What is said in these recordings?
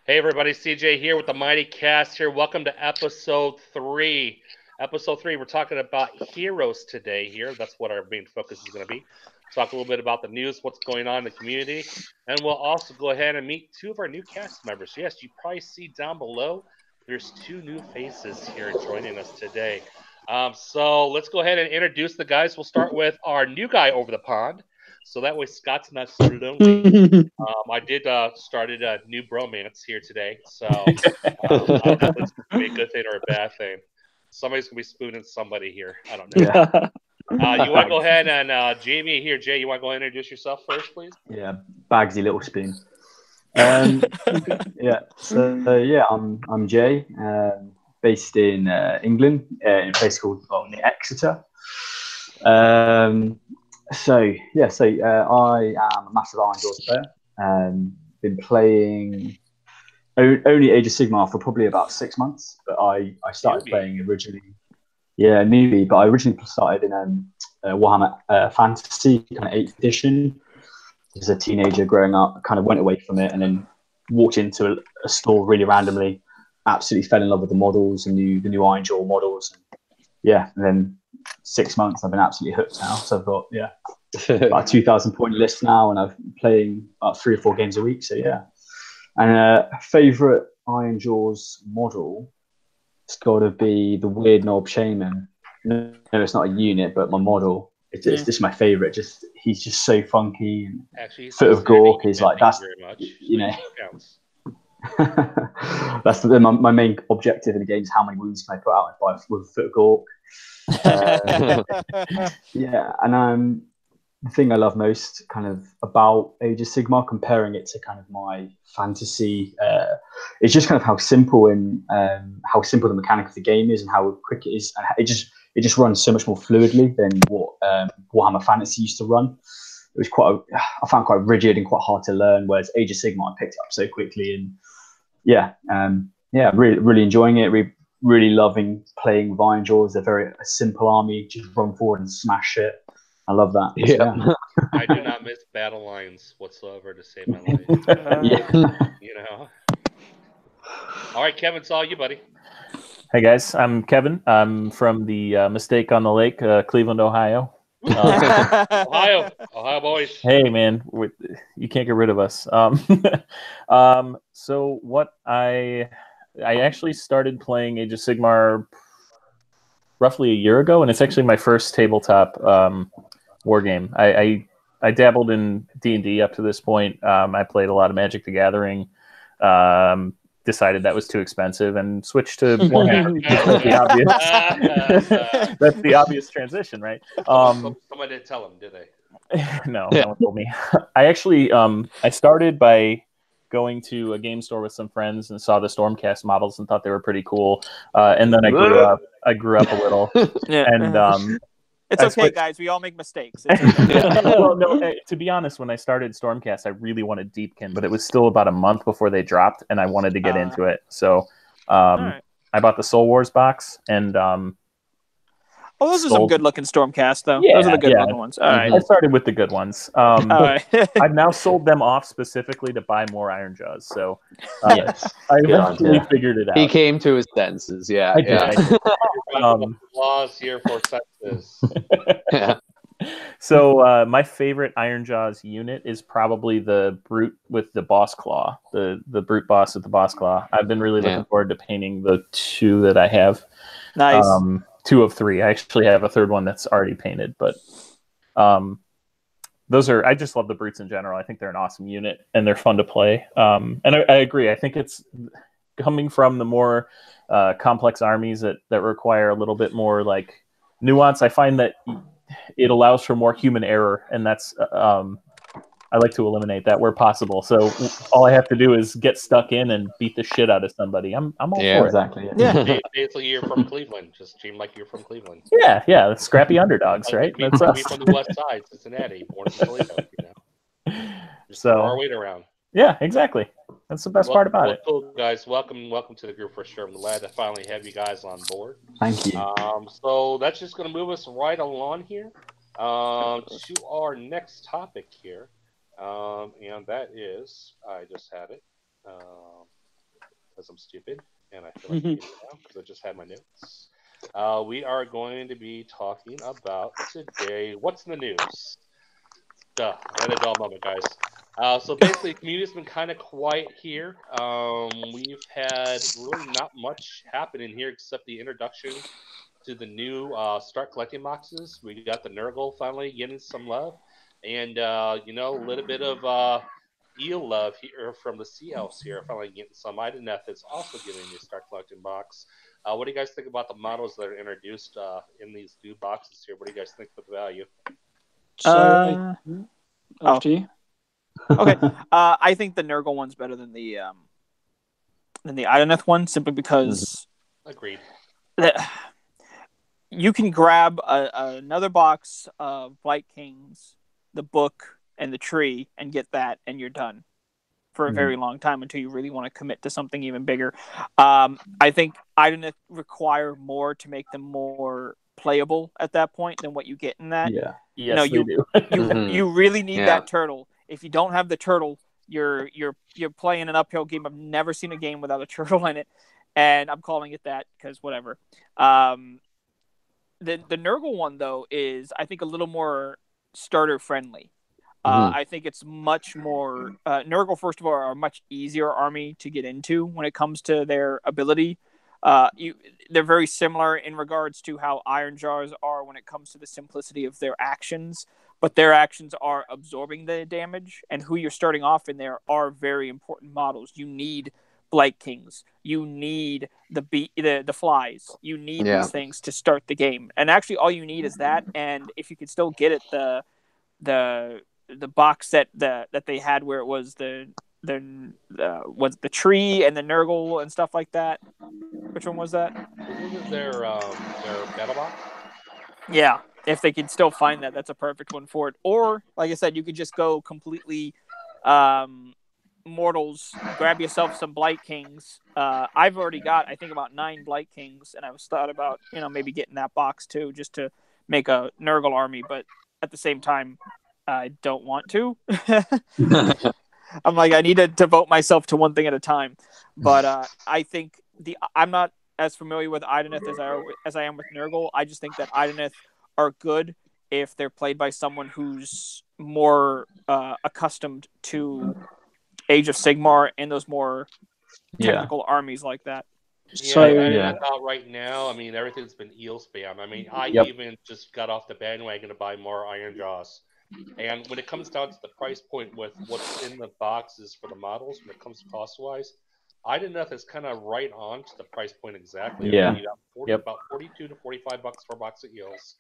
Hey everybody, CJ here with the Mighty Cast here. Welcome to episode 3. Episode 3, we're talking about heroes today here. That's what our main focus is going to be. Talk a little bit about the news, what's going on in the community, and we'll also go ahead and meet two of our new cast members. Yes, you probably see down below, there's two new faces here joining us today. So let's go ahead and introduce the guys. We'll start with our new guy over the pond. So that way Scott's not so lonely. I did started a new bromance here today, so I don't know if it's going to be a good thing or a bad thing. Somebody's going to be spooning somebody here. I don't know. You want to go ahead and Jamie here, Jay? You want to go ahead and introduce yourself first, please? Yeah, Bagsy Little Spoon. I'm Jay, based in England, in a place called near Exeter. I am a massive Iron Jaws player. Been playing only Age of Sigmar for probably about 6 months, but I started playing originally. Yeah, newbie, but I originally started in Warhammer Fantasy, kind of 8th edition. As a teenager growing up, kind of went away from it and then walked into a store really randomly, absolutely fell in love with the models and the new Iron Jaw models. And then 6 months, I've been absolutely hooked now. So I've got, about a 2,000 point list now, and I'm playing about 3 or 4 games a week. So, yeah. And favourite Iron Jaws model, it's got to be the Weird Knob Shaman. No, it's not a unit, but my model. It's just my favourite. He's just so funky. Actually, Foot of Gork is like that's very much. That's my main objective in the game is how many wounds can I put out with Foot of Gork. And the thing I love most kind of about Age of Sigmar, comparing it to kind of my fantasy, it's just kind of how simple the mechanic of the game is and how quick it is. And it just runs so much more fluidly than what Warhammer Fantasy used to run. It was I found quite rigid and quite hard to learn, whereas Age of Sigmar I picked it up so quickly. And really enjoying it. Really loving playing with Iron Jaws. They're a simple army, just run forward and smash shit. I love that. Yeah. I do not miss battle lines whatsoever to save my life. You know. All right, Kevin, it's all you, buddy. Hey guys, I'm Kevin. I'm from the Mistake on the Lake, Cleveland, Ohio. Ohio boys. Hey man, you can't get rid of us. So what I actually started playing Age of Sigmar roughly a year ago, and it's actually my first tabletop war game. I dabbled in D&D up to this point. I played a lot of Magic the Gathering. Decided that was too expensive and switched to Warhammer. That's the obvious transition, right? Someone didn't tell them, did they? No one told me. I actually I started by going to a game store with some friends and saw the Stormcast models and thought they were pretty cool. And then I grew up a little. And it's okay, guys. We all make mistakes. It's okay. Well, no, to be honest, when I started Stormcast, I really wanted Deepkin, but it was still about a month before they dropped, and I wanted to get into it. So I bought the Soul Wars box, and those are some good-looking Stormcast, though. Yeah, those are the good-looking ones. All right. I started with the good ones. All right. I've now sold them off specifically to buy more Iron Jaws, so yes. I eventually figured it out. He came to his senses, yeah. I did. Laws here for senses. Yeah. So my favorite Iron Jaws unit is probably the Brute with the Boss Claw, the Brute Boss with the Boss Claw. I've been really looking forward to painting the 2 that I have. Nice. 2 of 3. I actually have a 3rd one that's already painted, but I just love the Brutes in general. I think they're an awesome unit and they're fun to play. And I agree. I think it's coming from the more complex armies that require a little bit more like nuance. I find that it allows for more human error, and that's I like to eliminate that where possible. So all I have to do is get stuck in and beat the shit out of somebody. I'm all for it. Exactly. Basically, you're from Cleveland. Just seem like you're from Cleveland. Yeah. Scrappy underdogs, right? Me from the West Side, Cincinnati, born in Toledo. Just so our weight around. Yeah, exactly. That's the best part about it. Cool, guys. Welcome to the group for sure. I'm glad to finally have you guys on board. Thank you. So that's just going to move us right along here to our next topic here. And that is, I just had it. because I'm stupid, and I feel like it now because I just had my notes. We are going to be talking about today what's in the news. Duh, I had a dull moment, guys. So basically, the community's been kind of quiet here. We've had really not much happening here except the introduction to the new start collecting boxes. We got the Nurgle finally getting some love, and a little bit of eel love here from the Sea Elves here, finally getting some. Ideneth is also getting a new start collecting box. What do you guys think about the models that are introduced in these new boxes here? What do you guys think of the value? So after you. Okay. I think the Nurgle one's better than the Ideneth one, simply because agreed. You can grab another box of Blight Kings, the book, and the tree, and get that, and you're done for a very long time until you really want to commit to something even bigger. I think Ideneth require more to make them more playable at that point than what you get in that. Yeah. Yes, you do. you really need that turtle. If you don't have the turtle, you're playing an uphill game. I've never seen a game without a turtle in it, and I'm calling it that because whatever. The Nurgle one though is, I think, a little more starter friendly. I think it's much more Nurgle, first of all, are a much easier army to get into when it comes to their ability. They're very similar in regards to how Iron Jars are when it comes to the simplicity of their actions, but their actions are absorbing the damage, and who you're starting off in there are very important models. You need Blight Kings, you need the flies, you need these things to start the game, and actually all you need is that. And if you could still get it, the box set that they had where it was the tree and the Nurgle and stuff like that. Which one was that? This is their battle box. Yeah, if they could still find that, that's a perfect one for it. Or, like I said, you could just go completely mortals, grab yourself some Blight Kings. I've already got, I think, about 9 Blight Kings, and I was thought about, maybe getting that box too, just to make a Nurgle army. But at the same time, I don't want to. I'm like, I need to devote myself to one thing at a time. But I think I'm not as familiar with Ideneth as I am with Nurgle. I just think that Ideneth are good if they're played by someone who's more accustomed to Age of Sigmar and those more technical armies like that. Yeah, about right now, I mean, everything's been eel spam. I mean, I even just got off the bandwagon to buy more Iron Jaws. And when it comes down to the price point with what's in the boxes for the models, when it comes to cost-wise, Ideneth is kind of right on to the price point exactly. Yeah. I mean, you got about $42 to $45 for a box of eels.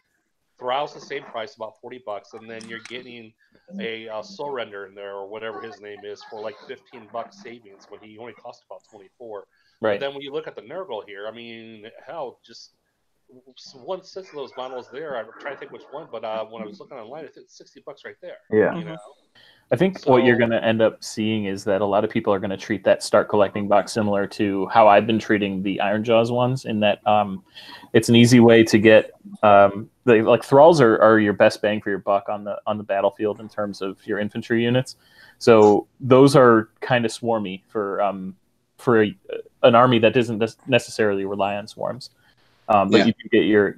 Thrall's the same price, about $40, and then you're getting a Soul Render in there, or whatever his name is, for like $15 savings when he only cost about 24. Right. But then when you look at the Nurgle here, I mean, hell, just 1/6 of those models there. I'm trying to think which one, but when I was looking online, it's $60 right there. Yeah. I think what you're going to end up seeing is that a lot of people are going to treat that start collecting box similar to how I've been treating the Iron Jaws ones, in that it's an easy way to get like Thralls are your best bang for your buck on the battlefield in terms of your infantry units. So those are kind of swarmy for an army that doesn't necessarily rely on swarms. But you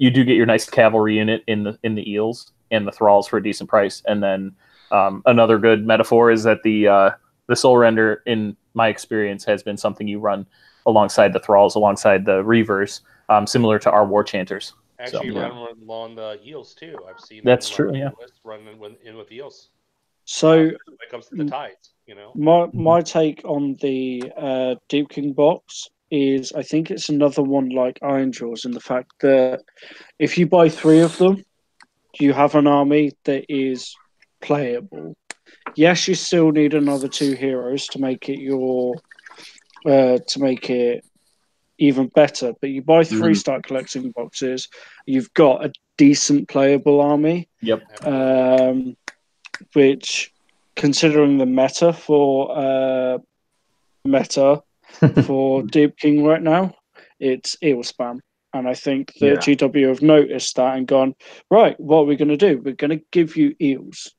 do get your nice cavalry unit in the eels and the thralls for a decent price. And then another good metaphor is that the Soul Render, in my experience, has been something you run alongside the thralls, alongside the reavers, similar to our war chanters. Actually, run along the eels too. I've seen that's true. Running in with eels. So when it comes to the tides, my take on the Deep King box is, I think it's another one like Iron Jaws in the fact that if you buy 3 of them, you have an army that is playable. Yes, you still need another 2 heroes to make it even better. But you buy 3 start collecting boxes, you've got a decent playable army. Yep. Which, considering the meta for Deep King right now, it's eel spam. And I think the GW have noticed that and gone, right, what are we going to do? We're going to give you eels.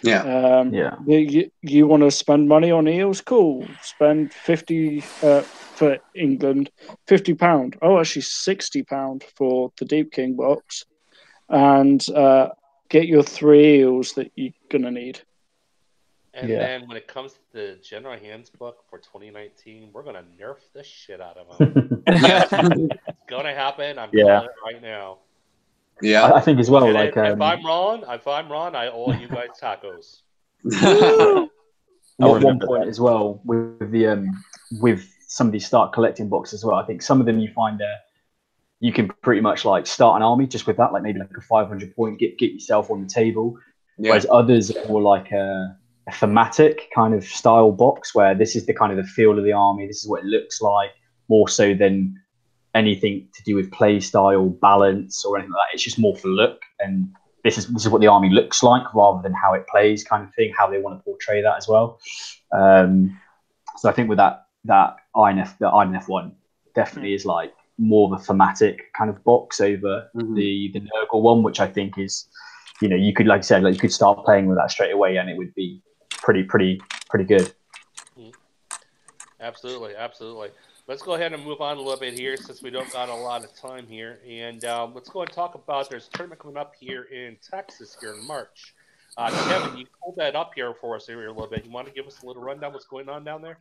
Yeah. You want to spend money on eels? Cool. Spend 50 for England, £50. Oh, actually £60 for the Deep King box, and get your 3 eels that you're gonna need. And then when it comes to the General Handbook for 2019, we're gonna nerf the shit out of them. It's gonna happen. I'm calling it right now. Yeah, I think as well. And like, if I'm wrong, I owe you guys tacos. At one point as well with some of these start collecting boxes as well. I think some of them you find you can pretty much like start an army just with that, like maybe like a 500 point, get yourself on the table. Whereas others are more like a thematic kind of style box where this is the kind of the feel of the army. This is what it looks like, more so than anything to do with play style, balance, or anything like that. It's just more for look, and this is what the army looks like rather than how it plays, kind of thing. How they want to portray that as well. So I think with that INF, the INF one definitely is like more of a thematic kind of box over the Nurgle one, which I think is, you could, like I said, like you could start playing with that straight away, and it would be pretty good. Absolutely. Let's go ahead and move on a little bit here since we don't got a lot of time here, and let's go and talk about there's a tournament coming up here in Texas here in March. Kevin, you pulled that up here for us here a little bit. You want to give us a little rundown what's going on down there?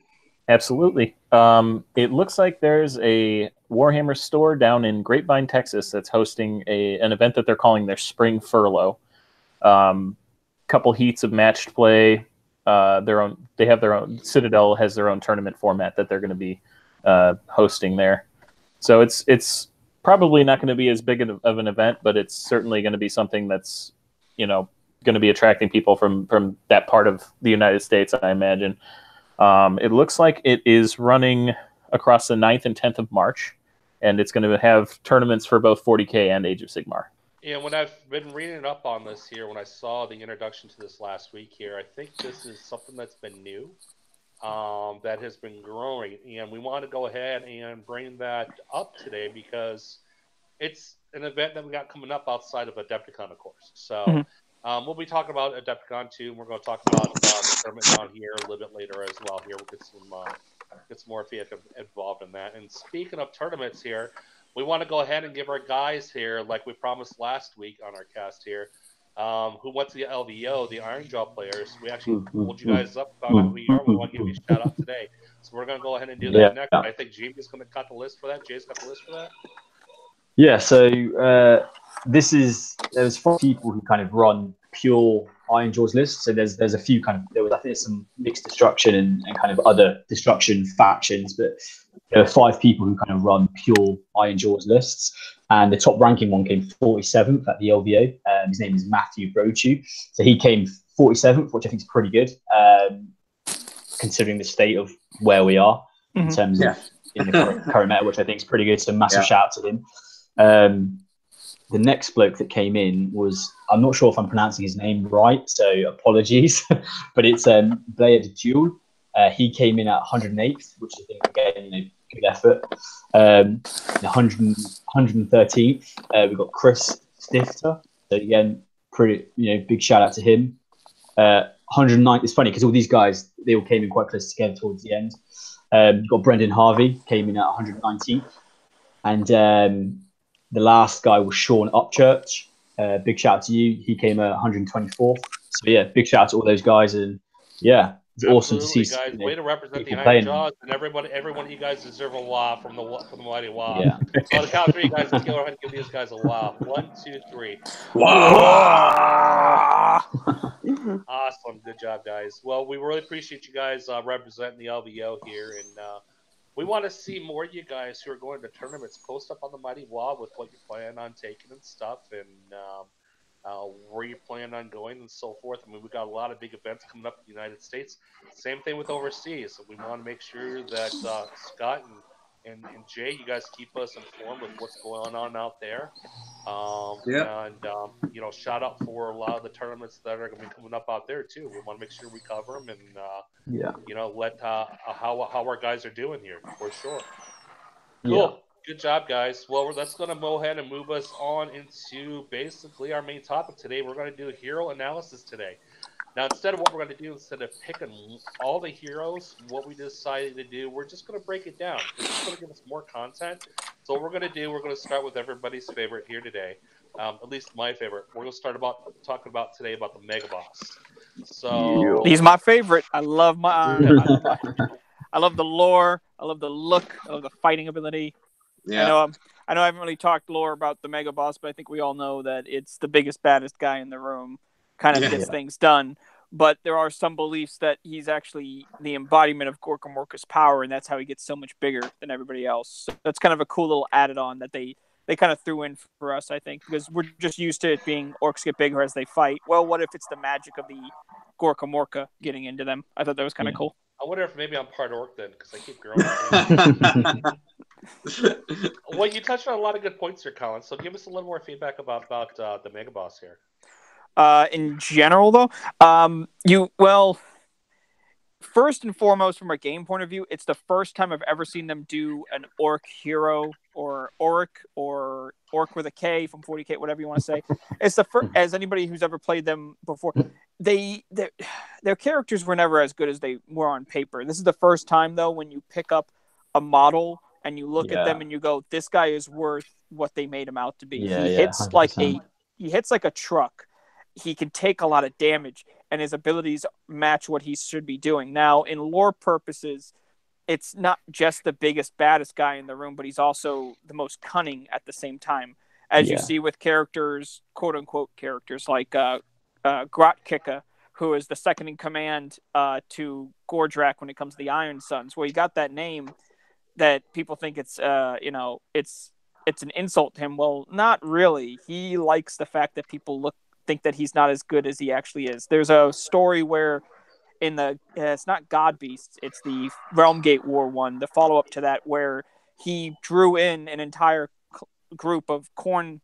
Absolutely. It looks like there's a Warhammer store down in Grapevine, Texas that's hosting an event that they're calling their Spring Furlough. Couple heats of matched play. They have their own. Citadel has their own tournament format that they're going to be hosting there. So it's probably not going to be as big of an event, but it's certainly going to be something that's going to be attracting people from that part of the United States, I imagine. It looks like it is running across the 9th and 10th of March, and it's going to have tournaments for both 40K and Age of Sigmar. Yeah, when I've been reading up on this here, when I saw the introduction to this last week here, I think this is something that's been new, that has been growing, and we want to go ahead and bring that up today because it's an event that we got coming up outside of Adepticon, of course. So we'll be talking about Adepticon too, and we're going to talk about the tournament down here a little bit later as well. Here we'll get some more feedback involved in that. And speaking of tournaments here, we want to go ahead and give our guys here, like we promised last week on our cast here, who went to the LVO, the Iron Jaw players. We actually pulled you guys up about who you are. We want to give you a shout out today. So we're going to go ahead and do that next. I think Jamie's going to cut the list for that. Jay's got the list for that. Yeah, so there's 4 people who kind of run pure Iron Jaws lists. So there's a few I think there's some mixed destruction and kind of other destruction factions, but there are 5 people who kind of run pure Iron Jaws lists. And the top ranking one came 47th at the LVO. His name is Matthew Brochu. So he came 47th, which I think is pretty good, considering the state of where we are in terms of in the current meta, which I think is pretty good. So massive shout out to him. The next bloke that came in was, I'm not sure if I'm pronouncing his name right, so apologies, but it's Blair de Duel. He came in at 108th, which I think, again, good effort. 113th, we've got Chris Stifter. So again, pretty, big shout out to him. 109th, it's funny because all these guys, they all came in quite close together towards the end. You've got Brendan Harvey, came in at 119th. And the last guy was Shaun Upchurch. Big shout out to you. He came at 124th. So yeah, big shout out to all those guys. And yeah, it's awesome to see. Guys, way to represent the Iron Jaws, and every one of you guys deserve a wow from the Mighty Wow. Yeah. So on the count of 3, guys, let's go ahead and give these guys a wow. 1, 2, 3. Wow! Awesome, good job, guys. Well, we really appreciate you guys representing the LVO here, and we want to see more of you guys who are going to tournaments post up on the Mighty Wall with what you plan on taking and stuff, and where you plan on going and so forth. I mean, we've got a lot of big events coming up in the United States. Same thing with overseas. So we want to make sure that Scott and Jay, you guys keep us informed with what's going on out there. And shout out for a lot of the tournaments that are going to be coming up out there too. We want to make sure we cover them and let how our guys are doing here for sure. Cool. Yeah. Good job, guys. Well, that's going to go ahead and move us on into basically our main topic today. We're going to do hero analysis today. Now, instead of what we're going to do, instead of picking all the heroes, what we decided to do, we're just going to break it down. This is going to give us more content. So what we're going to do, we're going to start with everybody's favorite here today. At least my favorite. We're going to start talking about today about the Mega Boss. So He's my favorite. I love I love the lore. I love the look. I love the fighting ability. Yeah. I know I haven't really talked lore about the Mega Boss, but I think we all know that it's the biggest, baddest guy in the room. Kind of gets things done. But there are some beliefs that he's actually the embodiment of Gorka Morka's power, and that's how he gets so much bigger than everybody else. So that's kind of a cool little added on that they kind of threw in for us, I think, because we're just used to it being orcs get bigger as they fight. Well, what if it's the magic of the Gorka Morka getting into them? I thought that was kind of cool. I wonder if maybe I'm part orc then, because I keep growing. Well, you touched on a lot of good points here, Colin. So give us a little more feedback about the Mega Boss here. In general, though, first and foremost, from a game point of view, it's the first time I've ever seen them do an orc hero or orc with a K from 40K, whatever you want to say. It's the first, as anybody who's ever played them before, their characters were never as good as they were on paper. This is the first time, though, when you pick up a model and you look at them and you go, this guy is worth what they made him out to be. He hits 100%. like a truck. He can take a lot of damage, and his abilities match what he should be doing. Now, in lore purposes, it's not just the biggest, baddest guy in the room, but he's also the most cunning at the same time. As you see with characters, quote-unquote characters, like Grotkika, who is the second in command to Gordrak when it comes to the Iron Sons. Well, he got that name that people think it's an insult to him. Well, not really. He likes the fact that people think that he's not as good as he actually is. There's a story where in the it's not God Beasts, it's the Realm Gate War one, the follow up to that, where he drew in an entire group of a corn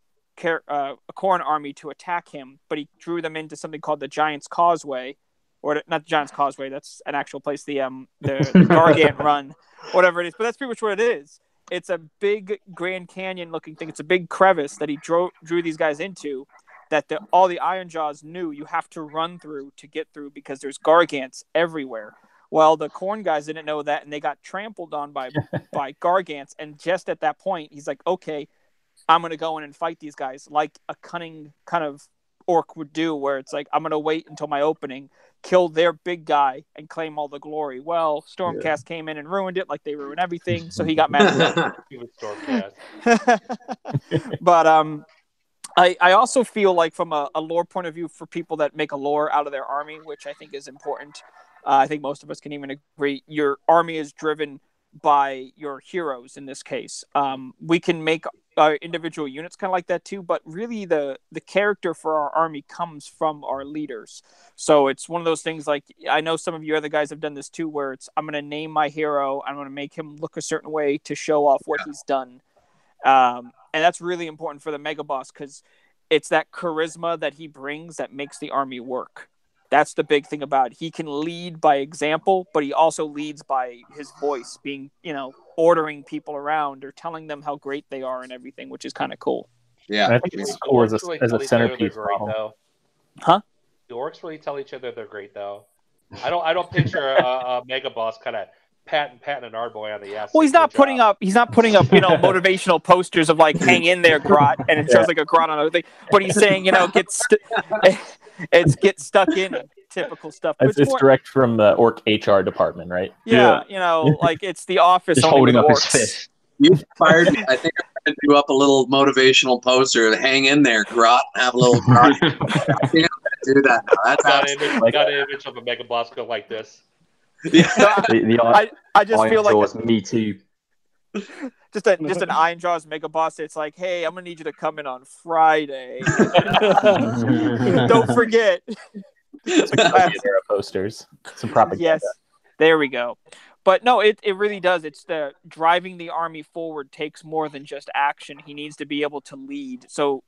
army to attack him, but he drew them into something called the Giant's Causeway, or not the Giant's Causeway. That's an actual place. The Gargant Run, whatever it is. But that's pretty much what it is. It's a big Grand Canyon looking thing. It's a big crevice that he drew these guys into, that all the Iron Jaws knew you have to run through to get through because there's Gargants everywhere. Well, the Corn guys didn't know that, and they got trampled on by Gargants. And just at that point, he's like, okay, I'm going to go in and fight these guys like a cunning kind of orc would do, where it's like, I'm going to wait until my opening, kill their big guy, and claim all the glory. Well, Stormcast came in and ruined it like they ruin everything, so he got mad at them. Stormcast. But I also feel like from a lore point of view, for people that make a lore out of their army, which I think is important, I think most of us can even agree, your army is driven by your heroes in this case. We can make individual units kind of like that too, but really the character for our army comes from our leaders. So it's one of those things, like, I know some of you other guys have done this too, where it's, I'm going to name my hero, I'm going to make him look a certain way to show off what he's done. And that's really important for the Mega Boss, because it's that charisma that he brings that makes the army work. That's the big thing about it. He can lead by example, but he also leads by his voice, being, ordering people around or telling them how great they are and everything, which is kind of cool. Yeah. And I think it's cool as a centerpiece model. Huh? The orcs really tell each other they're great, though. I don't picture a Mega Boss kind of patting an Arboy on the ass. Well, he's not putting up motivational posters of like, hang in there, Grot, and it shows like a Grot on a thing. But he's saying, get stuck in, typical stuff. But it's direct from the orc HR department, right? Yeah, like it's the office. Just holding up his fist. You inspired me. I think I'm going to do up a little motivational poster. Hang in there, Grot. Have a little Grot. I think I'm going to do that now. That's got an image of a Mega Boss go like this. Yeah. I just feel like me too. Just an Iron Jaws Mega Boss. It's like, hey, I'm gonna need you to come in on Friday. Don't forget. There are posters, some propaganda. Yes, there we go. But no, it really does. It's the driving the army forward takes more than just action. He needs to be able to lead. So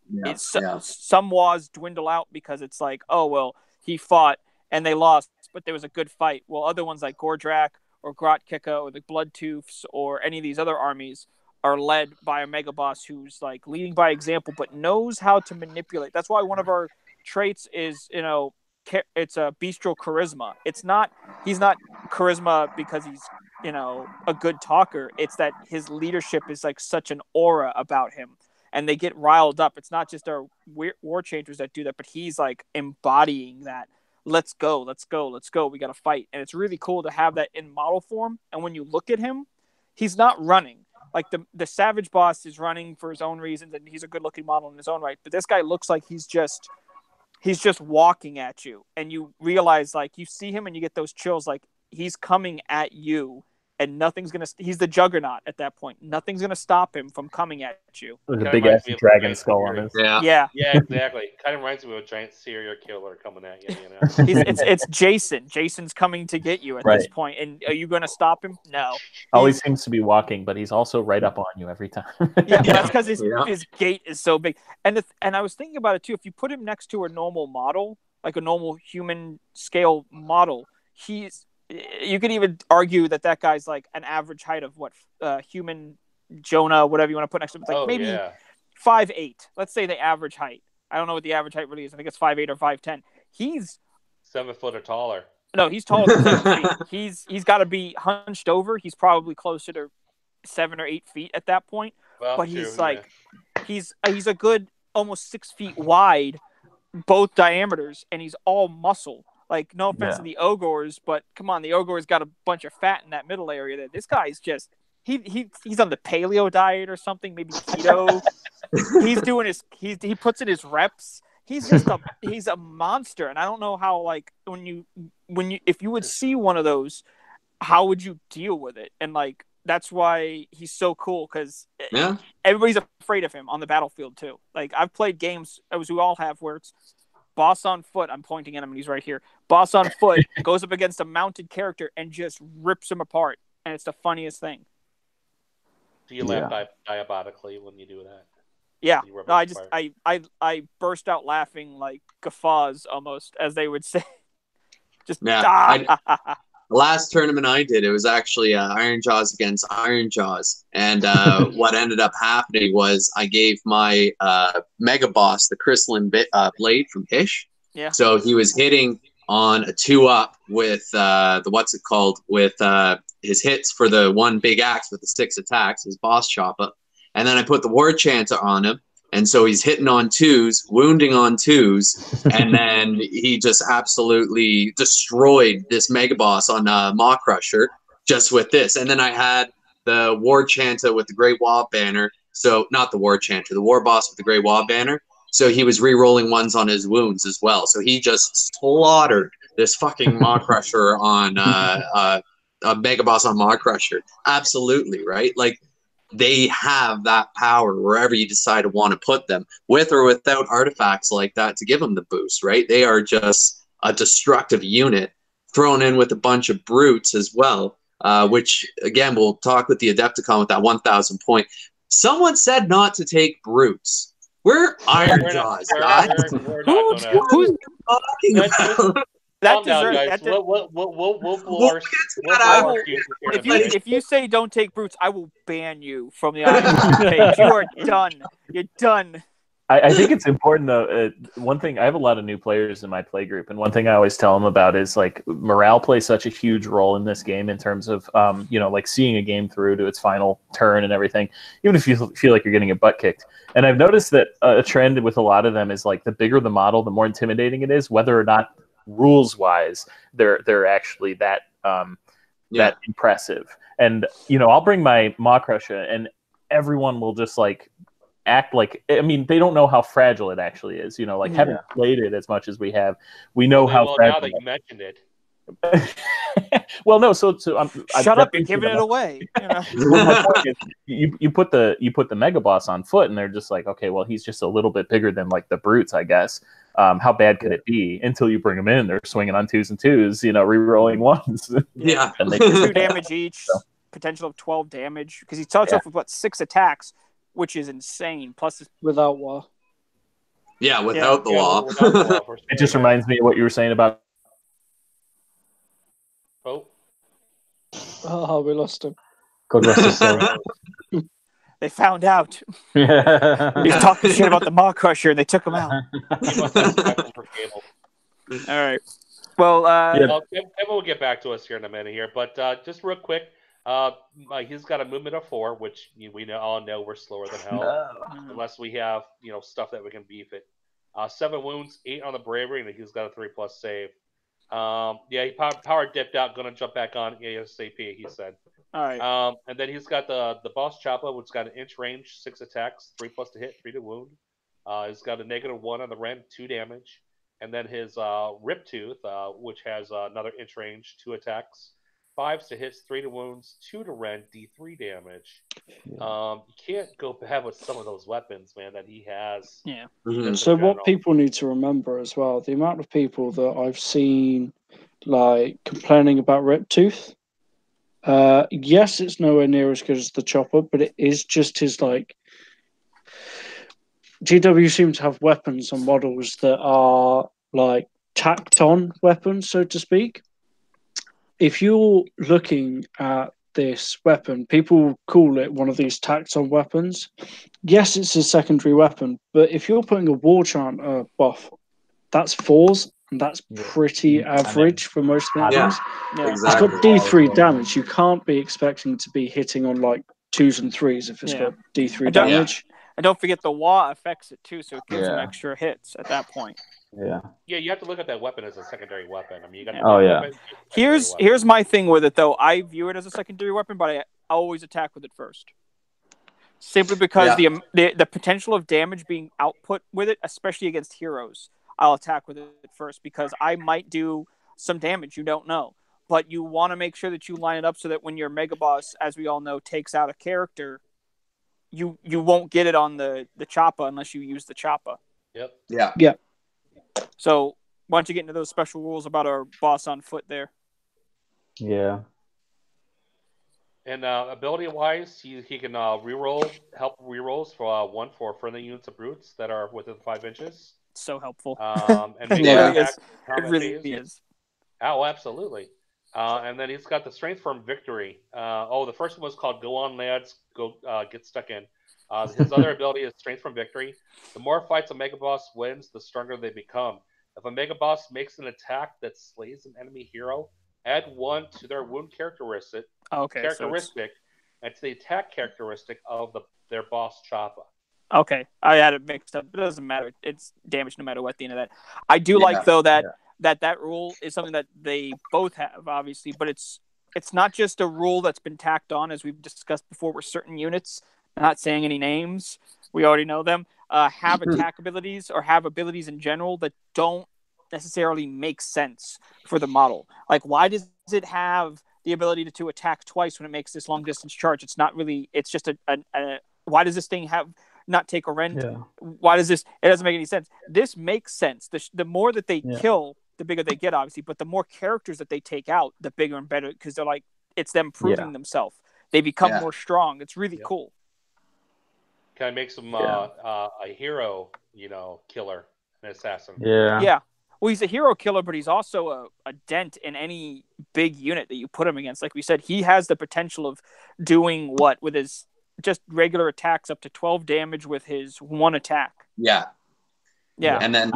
some wars dwindle out because it's like, oh well, he fought and they lost, but there was a good fight. Well, other ones like Gordrak or Grotkika or the Bloodtooths or any of these other armies are led by a Mega Boss who's like leading by example, but knows how to manipulate. That's why one of our traits is, it's a bestial charisma. He's not charisma because he's a good talker. It's that his leadership is like such an aura about him, and they get riled up. It's not just our war changers that do that, but he's like embodying that. Let's go. We got to fight. And it's really cool to have that in model form. And when you look at him, he's not running. Like the Savage boss is running for his own reasons, and he's a good looking model in his own right. But this guy looks like he's just walking at you. And you realize, like, you see him and you get those chills, like he's coming at you. And he's the juggernaut at that point. Nothing's going to stop him from coming at you. With a big ass dragon skull on his. Yeah, exactly. Kind of reminds me of a giant serial killer coming at you. It's Jason. Jason's coming to get you at this point. And are you going to stop him? No. Always seems to be walking, but he's also right up on you every time. That's because his gait is so big. And I was thinking about it too. If you put him next to a normal model, like a normal human scale model, you could even argue that guy's like an average height of what human Jonah, whatever you want to put next to him. It's like maybe 5'8". Let's say the average height. I don't know what the average height really is. I think it's 5'8" or 5'10". He's 7 foot or taller. No, he's taller than 7 feet. He's got to be hunched over. He's probably closer to 7 or 8 feet at that point. Well, but he's he's a good almost 6 feet wide, both diameters, and he's all muscle. Like, no offense to the Ogres, but come on, the Ogre's got a bunch of fat in that middle area. There, this guy's just he's on the paleo diet or something, maybe keto. He's doing he puts in his reps. He's just he's a monster, and I don't know how, like, when you if you would see one of those, how would you deal with it? And like, that's why he's so cool, because everybody's afraid of him on the battlefield too. Like, I've played games, as we all have, where it's boss on foot. I'm pointing at him and he's right here. Boss on foot goes up against a mounted character and just rips him apart. And it's the funniest thing. Do you laugh diabolically when you do that? Yeah. No, I burst out laughing like guffaws almost, as they would say. Just the last tournament I did, it was actually Iron Jaws against Iron Jaws. And what ended up happening was I gave my Mega Boss the crystalline blade from Hish. Yeah. So he was hitting on a 2-up with with his hits for the one big axe with the 6 attacks, his boss chop up. And then I put the War Chanter on him. And so he's hitting on 2s, wounding on 2s, and then he just absolutely destroyed this Mega Boss on Maw Crusher just with this. And then I had the War Chanter with the Great Wob Banner. So, not the War Chanter, the War Boss with the Great Wob Banner. So he was re-rolling ones on his wounds as well. So he just slaughtered this fucking Maw Crusher on a Mega Boss on Maw Crusher. Absolutely, right? Like, they have that power wherever you decide to want to put them, with or without artifacts like that to give them the boost, right? They are just a destructive unit thrown in with a bunch of brutes as well, which, again, we'll talk with the Adepticon with that 1,000 point. Someone said not to take brutes. We're Iron Jaws, guys. Who's talking about? Calm down, guys. We'll if you say don't take brutes, I will ban you from the Iron page. You are done. You're done. I think it's important, though. One thing, I have a lot of new players in my play group, and one thing I always tell them about is, like, morale plays such a huge role in this game in terms of, like, seeing a game through to its final turn and everything, even if you feel like you're getting a butt kicked. And I've noticed that a trend with a lot of them is, like, the bigger the model, the more intimidating it is, whether or not rules-wise they're actually that impressive. And I'll bring my Maw Crusher, and everyone will just like act like, I mean, they don't know how fragile it actually is. Having played it as much as we have, we know how fragile. Now that you mentioned it. Well, no. So shut up! You're giving it away. My point is, you put the Mega Boss on foot, and they're just like, okay, well, he's just a little bit bigger than like the brutes, I guess. How bad could it be? Until you bring them in, they're swinging on 2s and 2s, re-rolling 1s. Yeah, and they 2 damage each, potential of 12 damage, because he starts off with 6 attacks, which is insane. Plus, without War. Yeah, without the War. It just reminds me of what you were saying about. Oh, we lost him. God rest his soul. They found out. He was talking shit about the Maw Crusher, and they took him out. All right. Well, Well, Kevin will get back to us here in a minute here, but just real quick, he's got a movement of 4, which we all know we're slower than hell, unless we have stuff that we can beef it. 7 wounds, 8 on the bravery, and he's got a 3+ save. He power dipped out, gonna jump back on ASAP. He said. all right. And then he's got the boss Choppa, which got an inch range, 6 attacks, 3+ to hit, 3 to wound. He's got a -1 on the rend, 2 damage. And then his Rip Tooth, which has another inch range, 2 attacks, 5 to hits, 3 to wounds, 2 to rend, D3 damage. You can't go bad with some of those weapons, man, that he has. Yeah. So what people need to remember as well, the amount of people that I've seen like complaining about Rip Tooth. Yes, it's nowhere near as good as the Chopper, but it is just his like. GW seem to have weapons and models that are like tacked on weapons, so to speak. If you're looking at this weapon, people call it one of these tacked on weapons. Yes, it's a secondary weapon, but if you're putting a war chant buff, that's 4s, and that's pretty average for most enemies. Yeah. Exactly. It's got D3 damage. You can't be expecting to be hitting on like 2s and 3s if it's got D3 damage. And don't forget the wah affects it too, so it gives them extra hits at that point. Yeah, you have to look at that weapon as a secondary weapon. I mean, you got weapon, Here's my thing with it though. I view it as a secondary weapon, but I always attack with it first. Simply because the potential of damage being output with it, especially against heroes, I'll attack with it first because I might do some damage you don't know. But you want to make sure that you line it up so that when your Mega Boss, as we all know, takes out a character, you won't get it on the Choppa unless you use the Choppa. Yep. Yeah. So why don't you get into those special rules about our boss on foot there? Yeah. And ability-wise, he can help rerolls for 1 for friendly units of brutes that are within 5 inches. So helpful. And make it really is. Oh, absolutely. And then he's got the strength from victory. The first one was called "Go on, lads, go get stuck in." His other ability is strength from victory. The more fights a Mega Boss wins, the stronger they become. If a Mega Boss makes an attack that slays an enemy hero, add 1 to their wound characteristic. And to the attack characteristic of their boss Choppa. Okay, I had it mixed up. It doesn't matter. It's damage no matter what. At the end of that, I do like though that rule is something that they both have, obviously, but it's not just a rule that's been tacked on, as we've discussed before, where certain units, not saying any names, we already know them, have attack abilities or have abilities in general that don't necessarily make sense for the model. Like, why does it have the ability to attack twice when it makes this long distance charge? It's not really. It's just why does this thing not take a rend? Yeah. Why does this? It doesn't make any sense. This makes sense. The more that they kill, the bigger they get, obviously. But the more characters that they take out, the bigger and better, because they're like, it's them proving themselves. They become more strong. It's really cool. Kind of makes him a hero, killer, an assassin. Yeah. Yeah. Well, he's a hero killer, but he's also a dent in any big unit that you put him against. Like we said, he has the potential of doing what with his just regular attacks up to 12 damage with his 1 attack. Yeah. And then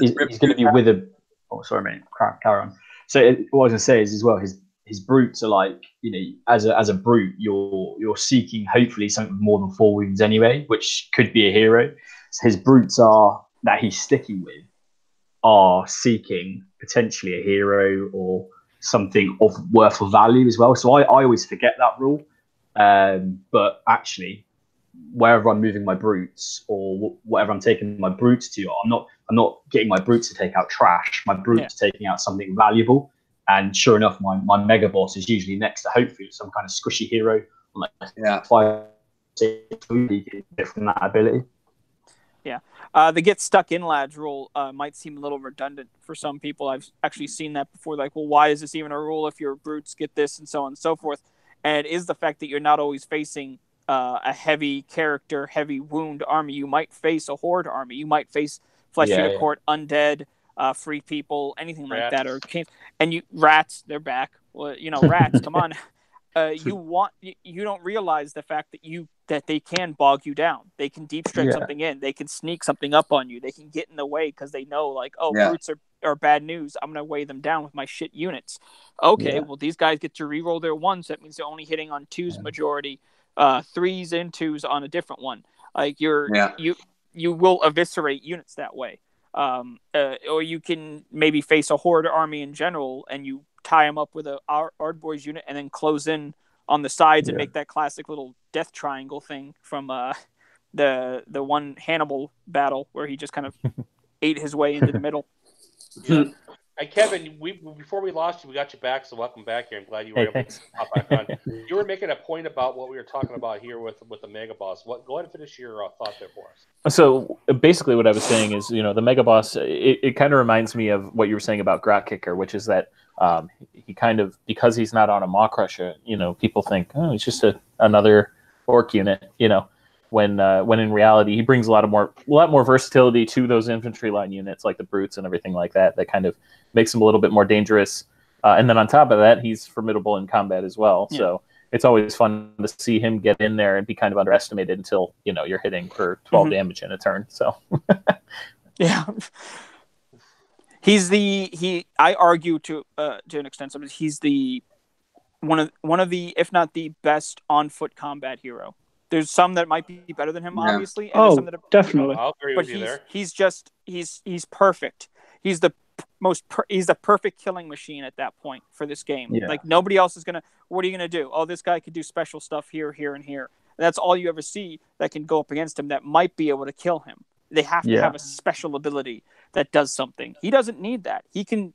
he's going to be with a. Oh, sorry, mate. Carry on. So what I was going to say is as well, his brutes are like, as a brute, you're seeking hopefully something with more than 4 wounds anyway, which could be a hero. So his brutes that he's sticking with are seeking potentially a hero or something of worth of value as well. So I always forget that rule. But actually, wherever I'm moving my brutes or whatever I'm taking my brutes to, I'm not getting my brutes to take out trash. My brutes are taking out something valuable. And sure enough, my Mega Boss is usually next to hopefully some kind of squishy hero. Like 5, 6 you can get from that ability. Yeah. The get stuck in lads rule might seem a little redundant for some people. I've actually seen that before. Like, well, why is this even a rule if your brutes get this and so on and so forth? And it is the fact that you're not always facing a heavy character, heavy wound army. You might face a horde army. You might face Flesh Eater Court, undead, free people, anything like that. And rats, they're back. Well, rats, come on. You don't realize the fact that they can bog you down. They can deep strike something in. They can sneak something up on you. They can get in the way because they know, like, brutes are bad news, I'm going to weigh them down with my shit units. Okay, Yeah. well, these guys get to reroll their ones. That means they're only hitting on twos majority, threes and twos on a different one. Like you will eviscerate units that way. Or you can maybe face a horde army in general, and you tie them up with a Ardboys unit, and then close in on the sides and make that classic little death triangle thing from the one Hannibal battle where he just kind of ate his way into the middle. Yeah. And Kevin, before we lost you, we got you back, so welcome back here. I'm glad you were able to hop back on. You were making a point about what we were talking about here with the Mega Boss. Go ahead and finish your thought there for us. So basically what I was saying is, the Mega Boss, it kind of reminds me of what you were saying about Grot Kicker, which is that he kind of, because he's not on a Maw Crusher, people think, oh, he's just another Orc unit, when in reality he brings a lot more versatility to those infantry line units like the Brutes and everything like that kind of makes him a little bit more dangerous. And then on top of that, he's formidable in combat as well. Yeah. So it's always fun to see him get in there and be kind of underestimated until, you're hitting for 12 damage in a turn. So yeah. I argue to an extent, he's the one of the, if not the best on foot combat hero. There's some that might be better than him, obviously. And some that are, definitely. I'll agree with you there. He's perfect. He's the perfect killing machine at that point for this game. Yeah. Like nobody else is gonna. What are you gonna do? Oh, this guy could do special stuff here, here, and here. And that's all you ever see that can go up against him that might be able to kill him. They have to have a special ability that does something. He doesn't need that. He can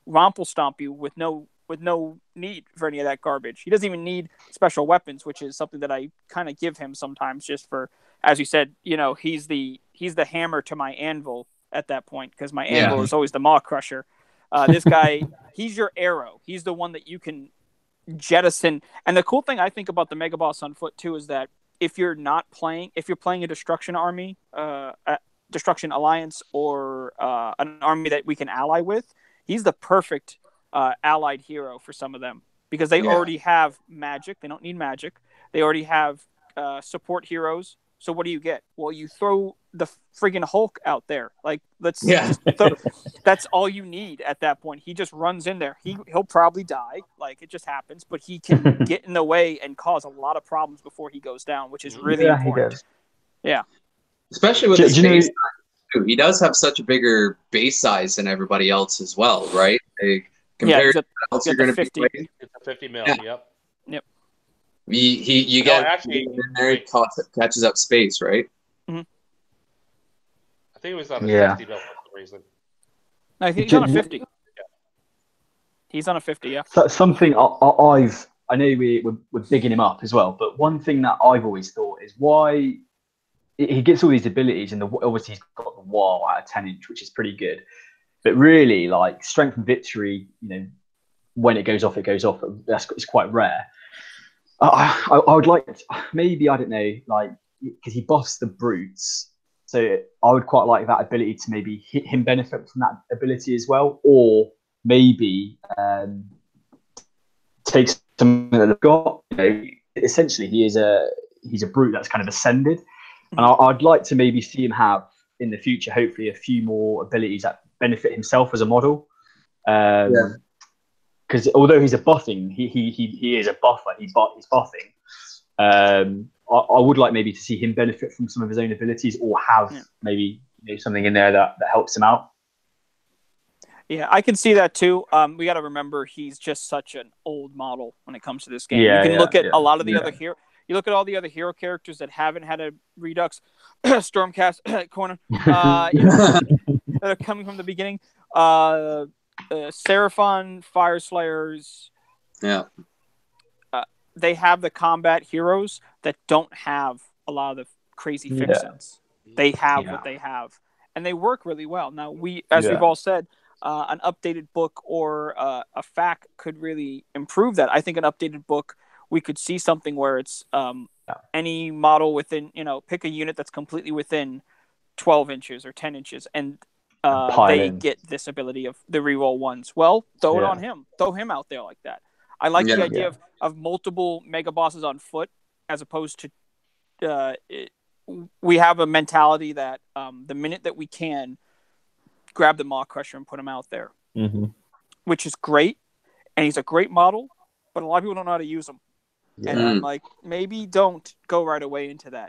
romple stomp you with no need for any of that garbage. He doesn't even need special weapons, which is something that I kind of give him sometimes, just for, as you said, he's the hammer to my anvil at that point, because my anvil is always the Maw Crusher. This guy, he's your arrow. He's the one that you can jettison. And the cool thing I think about the Mega Boss on foot too is that if you're playing a destruction army, a destruction alliance, or an army that we can ally with, he's the perfect allied hero for some of them, because they already have magic. They don't need magic. They already have support heroes. So what do you get? Well, you throw the friggin' Hulk out there. Like, that's all you need at that point. He just runs in there. He'll probably die. Like, it just happens. But he can get in the way and cause a lot of problems before he goes down, which is really important. He does. Yeah. Especially with his base size. He does have such a bigger base size than everybody else as well, right? Compared to what else you're going to be playing. It's a 50 mil, yep. You get actually in there, he catches up space, right? Mm-hmm. I think it was on a 60 mil for some reason. No, I think he's on a 50. Yeah. He's on a 50, yeah. That's something I know we're bigging him up as well, but one thing that I've always thought is why he gets all these abilities, and obviously he's got the wall at a 10-inch, which is pretty good. But really, like strength and victory, when it goes off, it goes off. It's quite rare. I would like, maybe, I don't know, like, because he buffs the Brutes, so I would quite like that ability to maybe hit him benefit from that ability as well, or maybe take something that they've got. Essentially, he's a Brute that's kind of ascended, and I'd like to maybe see him have in the future, hopefully, a few more abilities that benefit himself as a model. Because although he's a buffing, he is a buffer. He's buffing. I would like maybe to see him benefit from some of his own abilities, or have maybe something in there that helps him out. Yeah, I can see that too. We got to remember he's just such an old model when it comes to this game. Yeah, you can look at a lot of the other hero. You look at all the other hero characters that haven't had a Redux, Stormcast, Corner, that are coming from the beginning. Seraphon, Fire Slayers. Yeah. They have the combat heroes that don't have a lot of the crazy fixins. They have what they have, and they work really well. Now, as we've all said, an updated book or a FAQ could really improve that. I think an updated book, we could see something where it's any model within, pick a unit that's completely within 12 inches or 10 inches, and they get this ability of the reroll ones. Well, throw it on him. Throw him out there like that. I like the idea of multiple mega bosses on foot, as opposed to we have a mentality that the minute that we can, grab the Maw Crusher and put him out there, which is great, and he's a great model, but a lot of people don't know how to use him. Yeah. And I'm like, maybe don't go right away into that.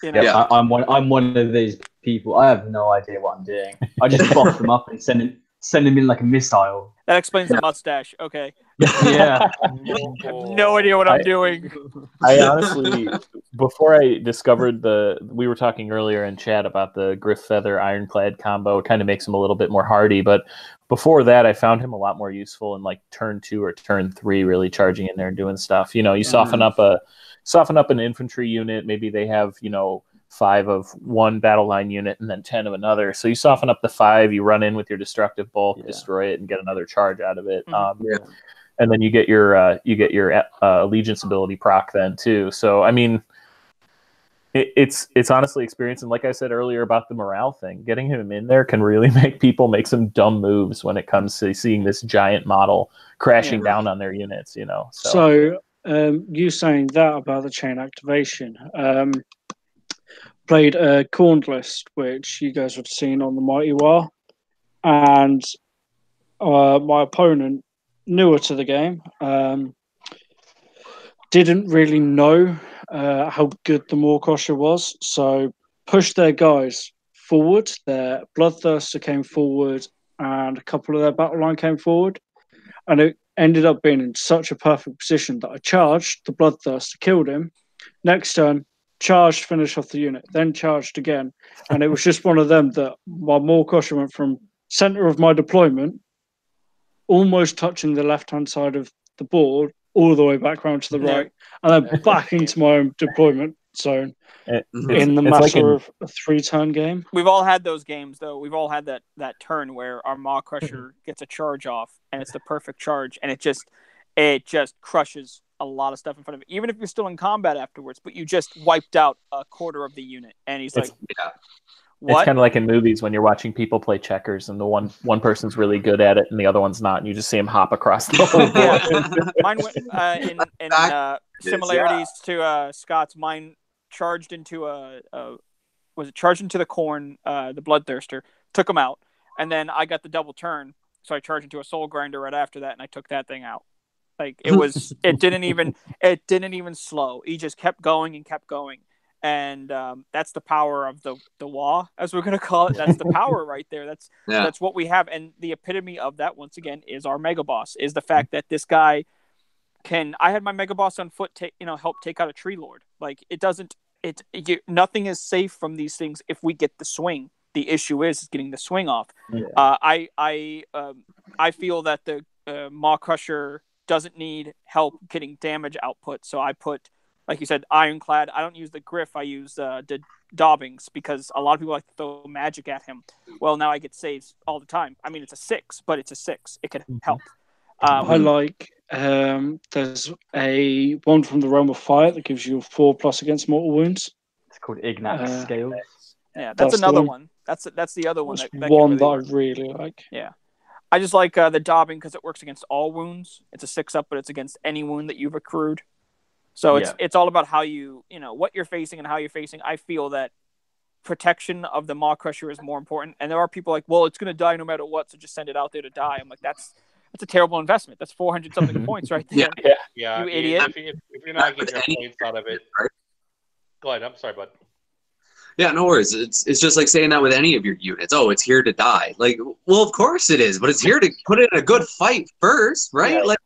You know? Yeah, I'm one of these people. I have no idea what I'm doing. I just buff them up and send them in like a missile. That explains the mustache. Okay. Yeah. I have no idea what I'm doing. I honestly, before I discovered we were talking earlier in chat about the Griff Feather Ironclad combo. It kind of makes him a little bit more hardy, but before that, I found him a lot more useful in like turn 2 or turn 3, really charging in there and doing stuff. You know, you soften up an infantry unit. Maybe they have 5 of one battle line unit and then 10 of another. So you soften up the 5, you run in with your destructive bulk, destroy it, and get another charge out of it. And then you get your allegiance ability proc then too. So I mean, it's honestly experience, and like I said earlier about the morale thing, getting him in there can really make people make some dumb moves when it comes to seeing this giant model crashing down on their units. So you saying that about the chain activation. Played a Corned list, which you guys would have seen on the Mighty War, and my opponent, newer to the game, didn't really know how good the Maw-Crusher was, so pushed their guys forward. Their Bloodthirster came forward, and a couple of their battle line came forward, and it ended up being in such a perfect position that I charged the Bloodthirster, killed him. Next turn, charged, finished off the unit, then charged again, and it was just one of them that my Maw-Crusher went from center of my deployment, almost touching the left-hand side of the board, all the way back round to the right, and then back into my own deployment zone in the matter of a 3-turn game. We've all had those games, though. We've all had that turn where our Maw Crusher gets a charge off, and it's the perfect charge, and it just crushes a lot of stuff in front of it, even if you're still in combat afterwards, but you just wiped out a quarter of the unit, and he's like, what? It's kind of like in movies when you're watching people play checkers and the one person's really good at it and the other one's not, and you just see him hop across the whole board. Mine went in similarities to Scott's. Mine charged into charged into the Corn, the Bloodthirster, took him out, and then I got the double turn, so I charged into a Soul Grinder right after that, and I took that thing out. Like it didn't even slow. He just kept going and kept going. And that's the power of the Wa, as we're going to call it. That's the power right there. That's what we have. And the epitome of that, once again, is our Mega Boss, is the fact that this guy I had my Mega Boss on foot help take out a Tree Lord. Like, nothing is safe from these things if we get the swing. The issue is getting the swing off. I feel that the Maw Crusher doesn't need help getting damage output, so I put, like you said, Ironclad. I don't use the Griff. I use the Dobbings, because a lot of people like to throw magic at him. Well, now I get saves all the time. I mean, it's a 6, but it's a 6. It could help. I like there's a one from the Realm of Fire that gives you a 4+ against mortal wounds. It's called Ignat's Scales. Yeah, that's another one. That's the other one. That's that one that I really like. Yeah. I just like the Dobbing because it works against all wounds. It's a 6-up, but it's against any wound that you've accrued. So it's all about how what you're facing and how you're facing. I feel that protection of the Maw Crusher is more important. And there are people like, well, it's going to die no matter what, so just send it out there to die. I'm like, that's a terrible investment. That's 400 something points right there. Yeah. You idiot. If you're not getting your points out of it, go ahead. I'm sorry, bud. Yeah, no worries. It's just like saying that with any of your units. Oh, it's here to die. Like, well, of course it is, but it's here to put in a good fight first, right? Yeah. Like,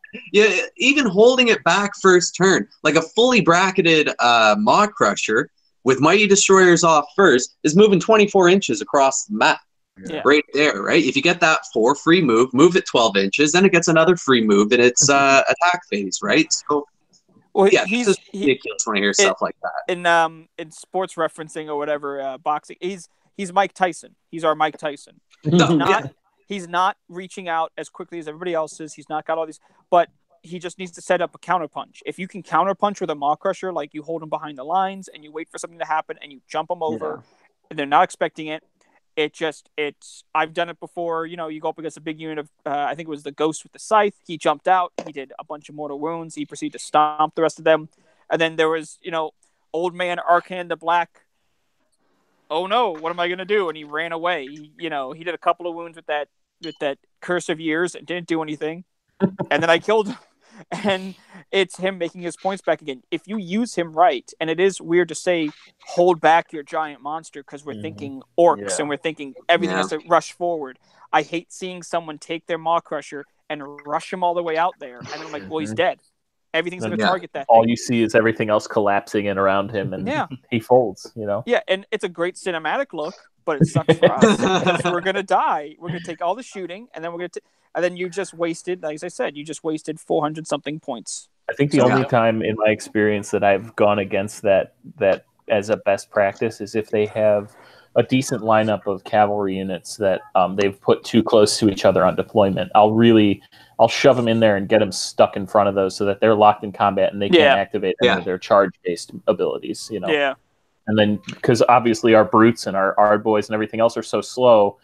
even holding it back first turn, like a fully bracketed Maw Crusher with Mighty Destroyers off first is moving 24 inches across the map. Yeah. Right there, right? If you get that 4 free move it 12 inches, then it gets another free move in its attack phase, right? So, well, it's ridiculous when I hear stuff like that. In sports referencing or whatever, boxing, he's Mike Tyson. He's our Mike Tyson. He's not reaching out as quickly as everybody else is. He's not got all these, but he just needs to set up a counterpunch. If you can counterpunch with a Maw Crusher, like you hold him behind the lines and you wait for something to happen and you jump them over, and they're not expecting it. I've done it before. You go up against a big unit of, I think it was the Ghost with the Scythe. He jumped out. He did a bunch of mortal wounds. He proceeded to stomp the rest of them. And then there was, Old Man Arcan the Black oh no, what am I gonna do? And he ran away. He did a couple of wounds with that curse of years and didn't do anything. And then I killed him. And it's him making his points back again. If you use him right, and it is weird to say hold back your giant monster because we're thinking orcs and we're thinking everything has to rush forward. I hate seeing someone take their Maw Crusher and rush him all the way out there. And then I'm like, well, he's dead. Everything's going to target that all thing. you see is everything else collapsing in around him, and he folds, Yeah, and it's a great cinematic look, but it sucks for us because we're going to die. We're going to take all the shooting, and then and then you just wasted, like I said, 400-something points. I think the only time in my experience that I've gone against that as a best practice is if they have a decent lineup of cavalry units that they've put too close to each other on deployment. I'll shove them in there and get them stuck in front of those so that they're locked in combat and they can't activate any of their charge-based abilities. Yeah. And then, because obviously our brutes and our Ard boys and everything else are so slow,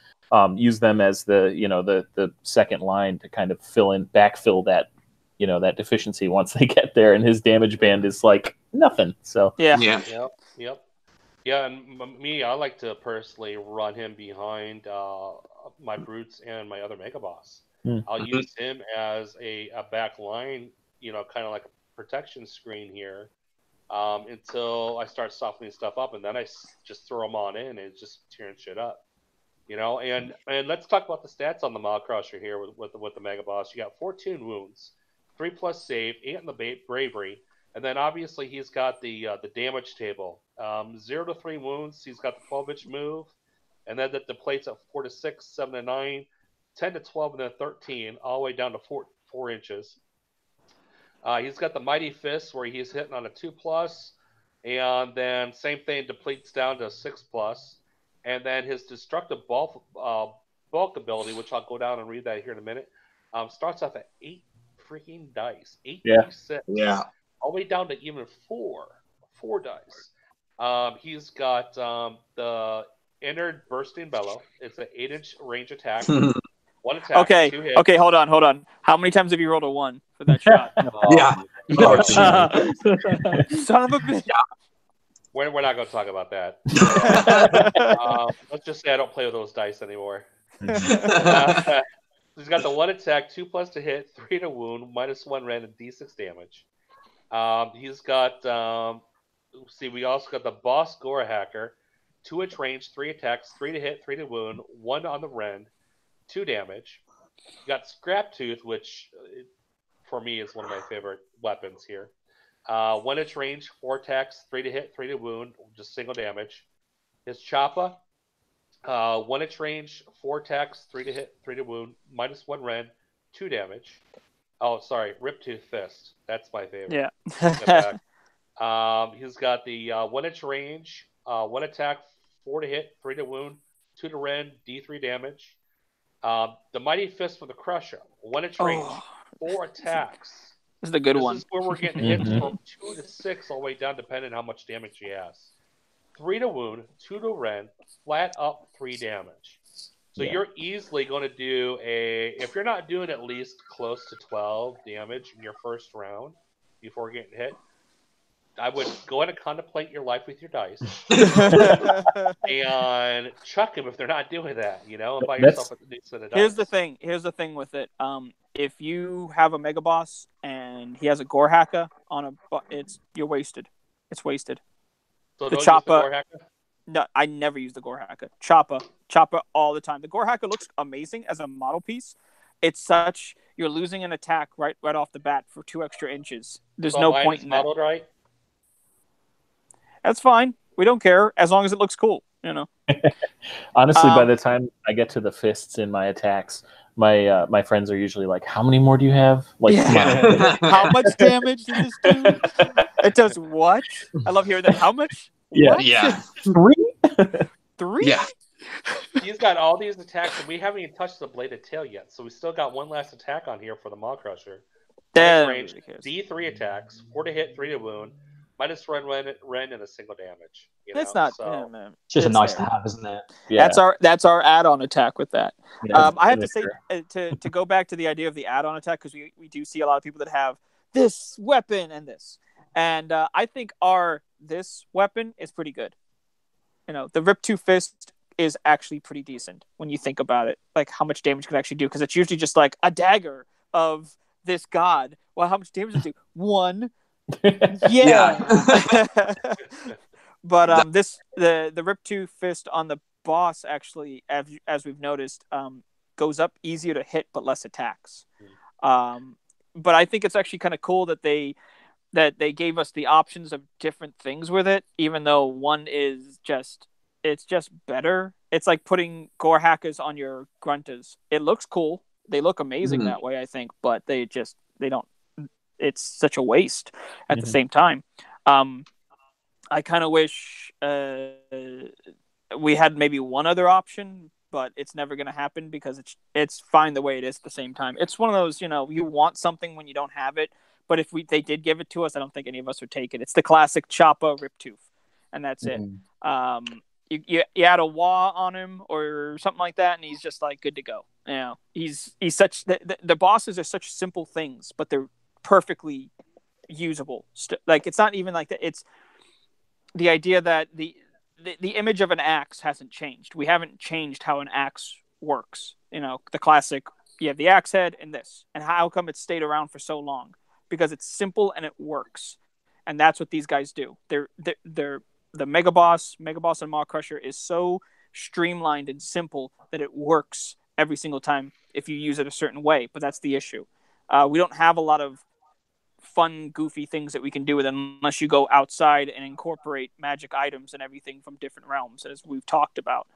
use them as the second line to kind of backfill that that deficiency once they get there. And his damage band is like nothing. So Yep. Yeah, and me, I like to personally run him behind my brutes and my other mega boss. I'll use him as a back line, kind of like a protection screen here, until I start softening stuff up, and then I just throw them on in and just tearing shit up, And let's talk about the stats on the Maw Crusher here with the mega boss. You got 14 wounds, 3+ save, 8 in the bravery, and then obviously he's got the damage table. 0 to 3 wounds, he's got the 12-inch move, and then the plates at 4 to 6, 7 to 9. 10 to 12 and then 13, all the way down to 4 inches. He's got the Mighty Fist where he's hitting on a 2+, and then same thing depletes down to 6+, and then his destructive bulk ability, which I'll go down and read that here in a minute, starts off at 8 freaking dice, 8d6, all the way down to even 4 dice. He's got the Inner Bursting Bellow. It's an 8-inch range attack. 1 attack, 2 hits. Okay, hold on. How many times have you rolled a 1 for that shot? Son of a bitch. We're not going to talk about that. Let's just say I don't play with those dice anymore. He's got the 1 attack, 2+ to hit, 3 to wound, -1 random d6 damage. He's got, we also got the Boss Gore Hacker, 2-inch range, 3 attacks, 3 to hit, 3 to wound, 1 on the rend, 2 damage. You got Scrap Tooth, which for me is one of my favorite weapons here. 1-inch range, 4 attacks, 3 to hit, 3 to wound, just single damage. His Choppa, 1-inch range, 4 attacks, 3 to hit, 3 to wound, -1 rend, 2 damage. Oh, sorry, Rip Tooth Fist. That's my favorite. Yeah. He's got the 1-inch range, 1 attack, 4 to hit, 3 to wound, 2 to rend, D3 damage. The Mighty Fist for the Crusher, 1-inch range, 4 attacks. This is the good one. This is where we're getting hits from 2 to 6 all the way down, depending on how much damage he has. 3 to wound, 2 to rend, flat up 3 damage. So you're easily going to do if you're not doing at least close to 12 damage in your first round before getting hit, I would go ahead and contemplate your life with your dice and chuck them if they're not doing that, and buy yourself a new set of dice. Here's the thing with it. If you have a Mega Boss and he has a Gore Hacker you're wasted. It's wasted. So the Choppa. No, I never use the Gore Hacker. Choppa all the time. The Gore Hacker looks amazing as a model piece. It's you're losing an attack right off the bat for 2 extra inches. There's no point in that. Modeled right? That's fine. We don't care as long as it looks cool, Honestly, by the time I get to the fists in my attacks, my friends are usually like, "How many more do you have?" Like, how much damage does this do? It does what? I love hearing that. How much? What? Yeah. 3? 3? Yeah. He's got all these attacks, and we haven't even touched the bladed tail yet. So we still got one last attack on here for the Maw Crusher. Range, D3 attacks, 4 to hit, 3 to wound, -1 rend, and a single damage. That's not. So, man. It's just a nice to have, isn't it? Yeah. That's our add-on attack with that. Yeah, I have to say to go back to the idea of the add-on attack, because we do see a lot of people that have this weapon and this, and I think this weapon is pretty good. the Rip 2 Fist is actually pretty decent when you think about it, like how much damage it can actually do, because it's usually just like a dagger of this god. Well, how much damage does it do? 1. Yeah. But the Rip 2 Fist on the boss actually, as we've noticed, goes up easier to hit but less attacks. But I think it's actually kind of cool that they gave us the options of different things with it, even though one is just better. It's like putting gore hackers on your gruntas. It looks cool. They look amazing that way, I think, but they don't. It's such a waste at the same time. I kind of wish we had maybe one other option, but it's never going to happen because it's fine the way it is at the same time. It's one of those, you want something when you don't have it, but if they did give it to us, I don't think any of us would take it. It's the classic Choppa Rip Tooth, and that's it. You add a wah on him or something like that, and he's just like good to go. He's such the bosses are such simple things, but they're perfectly usable. Like it's not even like that. It's the idea that the image of an axe hasn't changed. We haven't changed how an axe works. The classic, you have the axe head and this. And how come it's stayed around for so long? Because it's simple and it works. And that's what these guys do. They're the Mega Boss and Maw Crusher is so streamlined and simple that it works every single time if you use it a certain way. But that's the issue. We don't have a lot of fun, goofy things that we can do with it unless you go outside and incorporate magic items and everything from different realms, as we've talked about.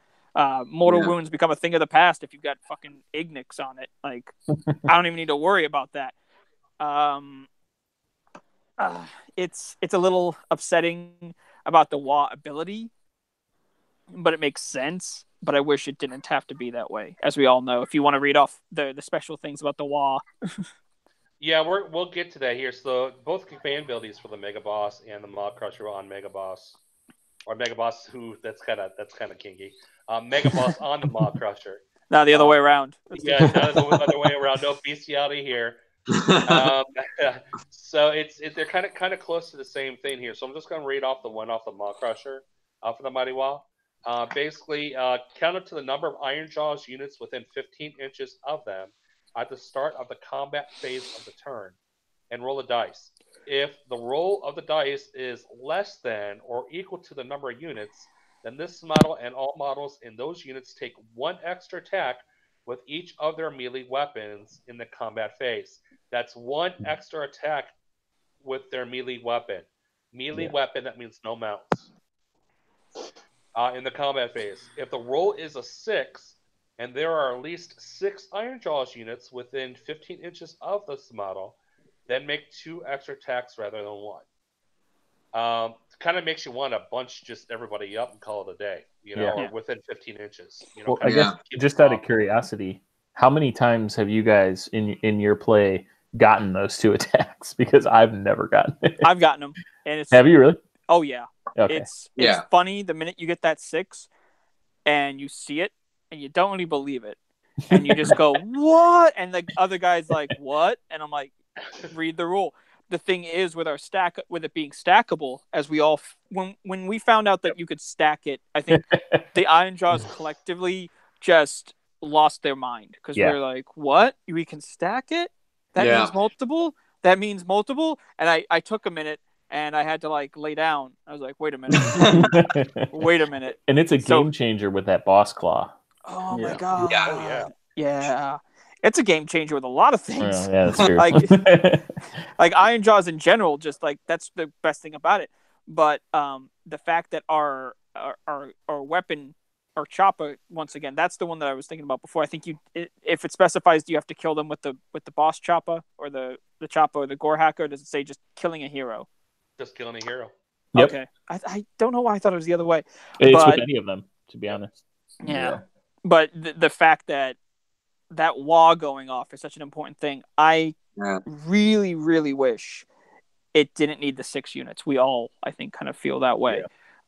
Mortal wounds become a thing of the past if you've got fucking Ignix on it. Like, I don't even need to worry about that. It's a little upsetting about the Wah ability, but it makes sense. But I wish it didn't have to be that way, as we all know. If you want to read off the special things about the Wah. Yeah, we'll get to that here. So both command abilities for the Mega Boss and the Maw Crusher on Mega Boss, or Mega Boss that's kind of kinky. Mega Boss on the Maw Crusher. Not the other way around. Yeah, not the other way around. No bestiality here. So they're kind of close to the same thing here. So I'm just going to read off the one off the Maw Crusher for the Mighty Wah. Basically, count up to the number of Iron Jaws units within 15 inches of them at the start of the combat phase of the turn, and roll a dice. If the roll of the dice is less than or equal to the number of units, then this model and all models in those units take one extra attack with each of their melee weapons in the combat phase. That's one extra attack with their melee weapon. Weapon, that means no mounts. In the combat phase. If the roll is a 6, and there are at least 6 Iron Jaws units within 15 inches of this model, then make 2 extra attacks rather than 1. Kind of makes you want to bunch just everybody up and call it a day, or within 15 inches. Well, I guess just out of curiosity, how many times have you guys in your play gotten those 2 attacks? Because I've never gotten it. I've gotten them, and have you really? Oh yeah. Okay. It's funny the minute you get that 6, and you see it, and you don't really believe it, and you just go what? And the other guy's like what? And I'm like, read the rule. The thing is with it being stackable, as we all when we found out that you could stack it, I think the Iron Jaws collectively just lost their mind because we're like, what? We can stack it? That means multiple? That means multiple? And I took a minute and I had to like lay down. I was like, wait a minute. Wait a minute. And it's a game changer with that boss claw. Oh my god. Yeah. It's a game changer with a lot of things. Yeah, that's true. like Iron Jaws in general, just like that's the best thing about it. But the fact that our weapon, our Choppa, once again, that's the one that I was thinking about before. I think if it specifies, do you have to kill them with the boss Choppa or the Choppa or the Gore Hacker? Or does it say just killing a hero? Just killing a hero. Yep. Okay. I don't know why I thought it was the other way. It's with any of them, to be honest. Yeah. But the fact that wah going off is such an important thing. I really, really wish it didn't need the 6 units. We all, I think, kind of feel that way.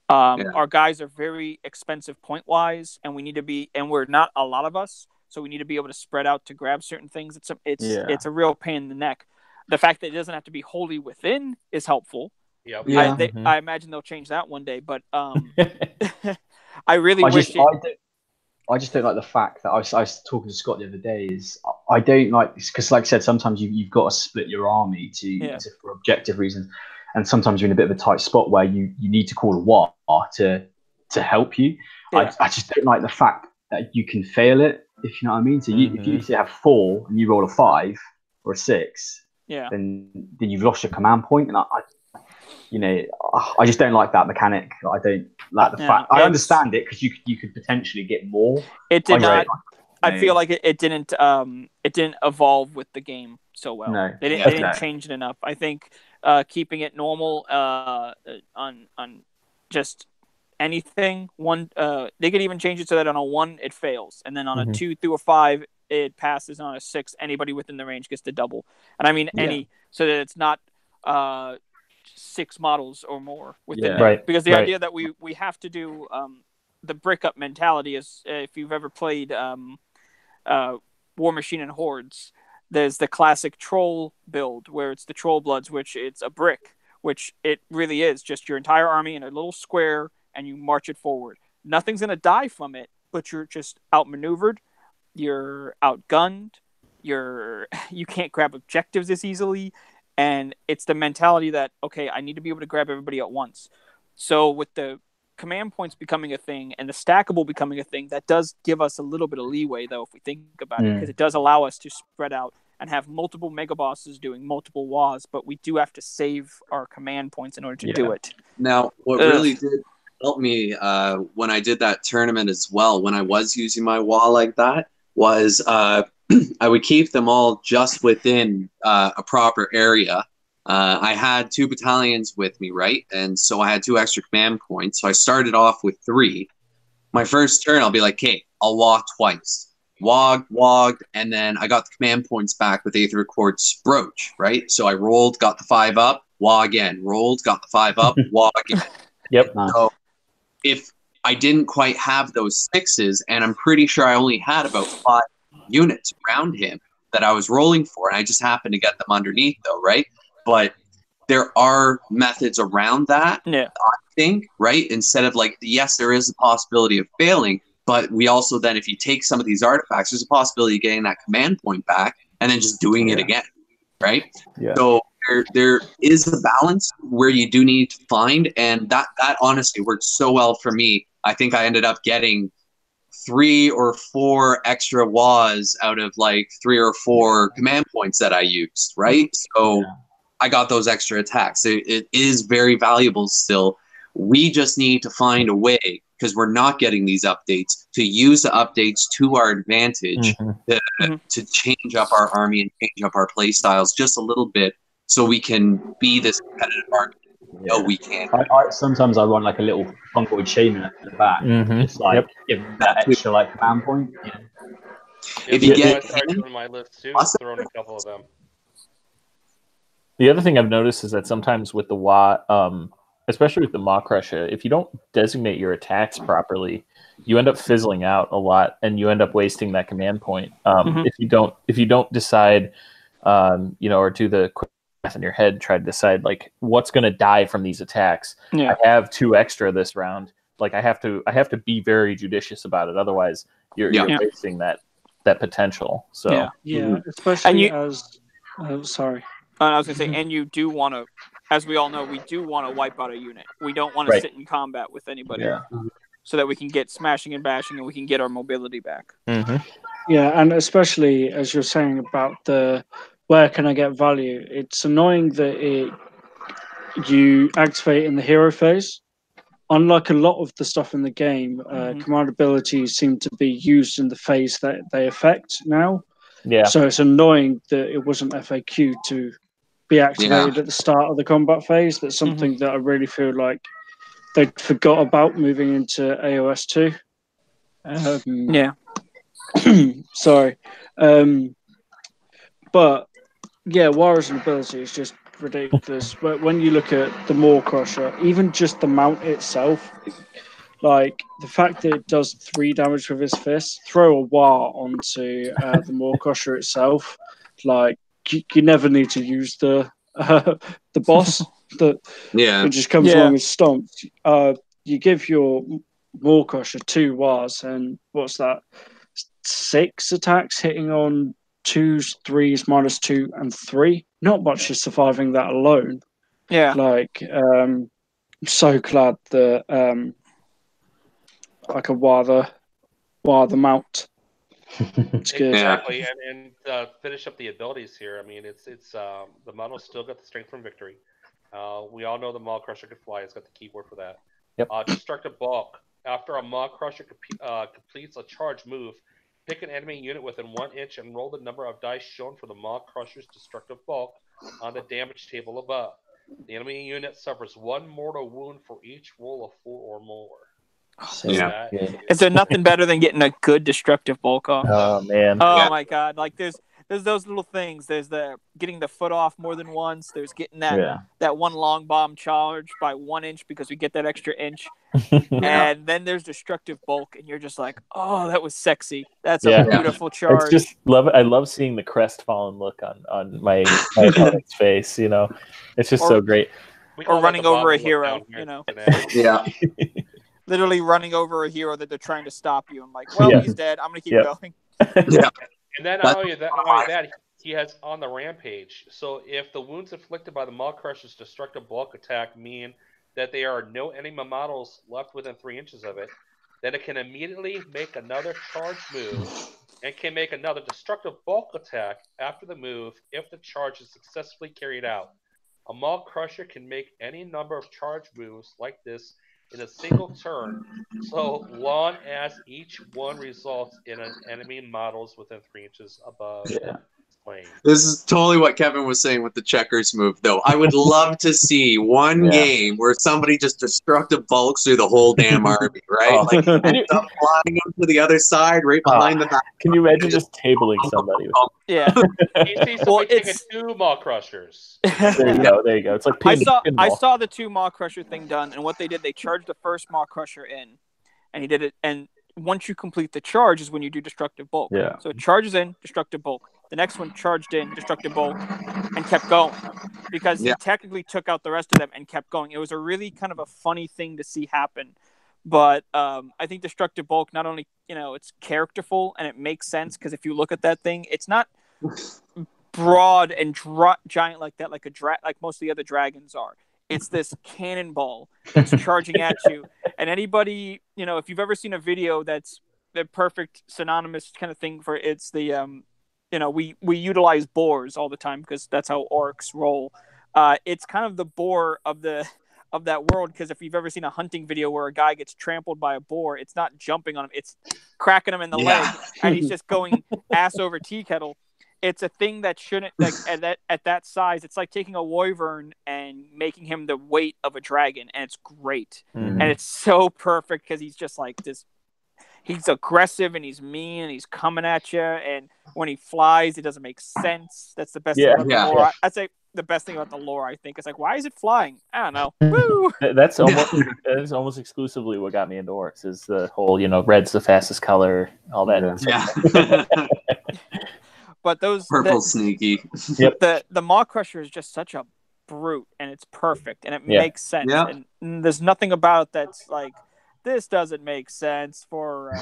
Our guys are very expensive point wise, and we need to be, and we're not a lot of us, so we need to be able to spread out to grab certain things. It's a real pain in the neck. The fact that it doesn't have to be wholly within is helpful. Yep. I imagine they'll change that one day, but I really wish I just don't like the fact that I was talking to Scott the other day. Is I don't like because, like I said, sometimes you've got to split your army for objective reasons, and sometimes you're in a bit of a tight spot where you need to call a war to help you. Yeah. I just don't like the fact that you can fail it, if you know what I mean. So if you have 4 and you roll a 5 or a 6, then you've lost your command point, and I just don't like that mechanic. I don't like the fact. I understand it because you could potentially get more. It did not. I feel like it didn't evolve with the game so well. No, they didn't change it enough. I think keeping it normal on just anything they could even change it so that on a 1 it fails, and then on a 2 through a 5 it passes, and on a 6 anybody within the range gets to double. And I mean so that it's not 6 models or more within there. Right. Because the idea that we have to do the brick up mentality is, if you've ever played War Machine and Hordes, there's the classic troll build where it's the troll bloods, which it's a brick, which it really is just your entire army in a little square, and you march it forward. Nothing's going to die from it, but you're just outmaneuvered, you're outgunned, you can't grab objectives as easily. And it's the mentality that, okay, I need to be able to grab everybody at once. So with the command points becoming a thing and the stackable becoming a thing, that does give us a little bit of leeway, though, if we think about it, because it does allow us to spread out and have multiple mega bosses doing multiple WAs, but we do have to save our command points in order to do it. Now, what really did help me when I did that tournament as well, when I was using my WA like that, was I would keep them all just within a proper area. I had 2 battalions with me, right? And so I had 2 extra command points. So I started off with 3. My first turn, I'll be like, okay, I'll walk twice. Wogged, and then I got the command points back with Aether Quartz Brooch, right? So I rolled, got the 5 up, wog again. Rolled, got the 5 up, wog again. Yep. So if I didn't quite have those 6s, and I'm pretty sure I only had about 5 units around him that I was rolling for, and I just happened to get them underneath, though, right? But there are methods around that, I think, right? Instead of like, yes, there is a possibility of failing, but we also then, if you take some of these artifacts, there's a possibility of getting that command point back and then just doing it again, right? Yeah. So there is a balance where you do need to find, and that honestly worked so well for me. I think I ended up getting 3 or 4 extra WAs out of like 3 or 4 command points that I used, right? So I got those extra attacks. It is very valuable still. We just need to find a way, because we're not getting these updates, to use the updates to our advantage to change up our army and change up our play styles just a little bit, so we can be this competitive army. No, we can't. Sometimes I run like a little fungoid shaman at the back, just like give that extra like command point. If you get, I started doing my list too, throwing a couple of them. The other thing I've noticed is that sometimes with the WA, especially with the Maw Crusher, if you don't designate your attacks properly, you end up fizzling out a lot, and you end up wasting that command point. If you don't decide, or do the quick math in your head, try to decide like what's going to die from these attacks. I have 2 extra this round. Like I have to be very judicious about it. Otherwise, you're wasting that potential. So especially sorry. I was going to say, and you do want to, as we all know, we do want to wipe out a unit. We don't want to sit in combat with anybody, so that we can get smashing and bashing, and we can get our mobility back. Yeah, and especially as you're saying about the where can I get value, it's annoying that you activate in the hero phase. Unlike a lot of the stuff in the game, command abilities seem to be used in the phase that they affect now. Yeah. So it's annoying that it wasn't FAQ to be activated at the start of the combat phase. That's something that I really feel like they forgot about moving into AOS 2. Sorry. But yeah, War as an ability is just ridiculous. But when you look at the Maw Crusher, even just the mount itself, like the fact that it does 3 damage with his fist, throw a WA onto the Maw Crusher itself, like you never need to use the boss that it just comes along and stomps. You give your War Crusher 2 was, and what's that? 6 attacks hitting on 2s, 3s, -2, and 3. Not much is surviving that alone. Yeah. Like, I'm so glad that I could wire the mount. It's good. Exactly, and finish up the abilities here. I mean, it's the model's still got the strength from victory. We all know the Maw Crusher can fly. It's got the keyword for that. Yep. Destructive bulk. After a Maw Crusher completes a charge move, pick an enemy unit within 1 inch and roll the number of dice shown for the Maw Crusher's destructive bulk on the damage table above. The enemy unit suffers 1 mortal wound for each roll of 4 or more. Yeah. Is there nothing better than getting a good destructive bulk off? Oh man. Oh my god! Like there's those little things. There's the getting the foot off more than once. There's getting that one long bomb charge by 1 inch because we get that extra inch. And then there's destructive bulk, and you're just like, oh, that was sexy. That's a beautiful charge. It's just I love seeing the crestfallen look on my opponent's face. You know, it's just so great. Or running over a hero. You know. Yeah. Literally running over a hero that they're trying to stop you. I'm like, well, he's dead. I'm gonna keep going. Yeah. And then not only that, he has on the rampage. So if the wounds inflicted by the Maw Crusher's destructive bulk attack mean that there are no enemy models left within 3 inches of it, then it can immediately make another charge move and can make another destructive bulk attack after the move if the charge is successfully carried out. A Maw Crusher can make any number of charge moves like this in a single turn, so long as each one results in an enemy models within 3 inches above plane. This is totally what Kevin was saying with the checkers move, though. I would love to see one game where somebody just destructive bulks through the whole damn army, right? Like ends up flying them to the other side, right behind the back. Can you imagine just tabling somebody? Yeah. You see somebody taking 2 Maw Crushers. There you go. There you go. It's like I saw the 2 Maw Crusher thing done, and what they did, they charged the first Maw Crusher in, and he did it. And once you complete the charge is when you do destructive bulk. Yeah. So it charges in, destructive bulk. The next one charged in, destructive bulk, and kept going because he technically took out the rest of them and kept going. It was a really kind of a funny thing to see happen. But I think destructive bulk, not only, it's characterful and it makes sense because if you look at that thing, it's not broad and giant like that, like most of the other dragons are. It's this cannonball that's charging at you. And anybody, if you've ever seen a video that's the perfect synonymous kind of thing for it's the we utilize boars all the time because that's how orcs roll. It's kind of the boar of that world, because if you've ever seen a hunting video where a guy gets trampled by a boar, it's not jumping on him, it's cracking him in the leg, and he's just going ass over tea kettle. It's a thing that shouldn't, like at that size, it's like taking a wyvern and making him the weight of a dragon, and it's great. Mm-hmm. And it's so perfect because he's just like this. He's aggressive and he's mean and he's coming at you. And when he flies, it doesn't make sense. That's the best thing about the lore. I'd say the best thing about the lore, I think, is like, why is it flying? I don't know. Woo! That's almost exclusively what got me into orcs, is the whole, red's the fastest color, all that. Yeah. But those purple sneaky. Yep. The Maw Crusher is just such a brute, and it's perfect, and it makes sense. Yeah. And there's nothing about it that's like, this doesn't make sense for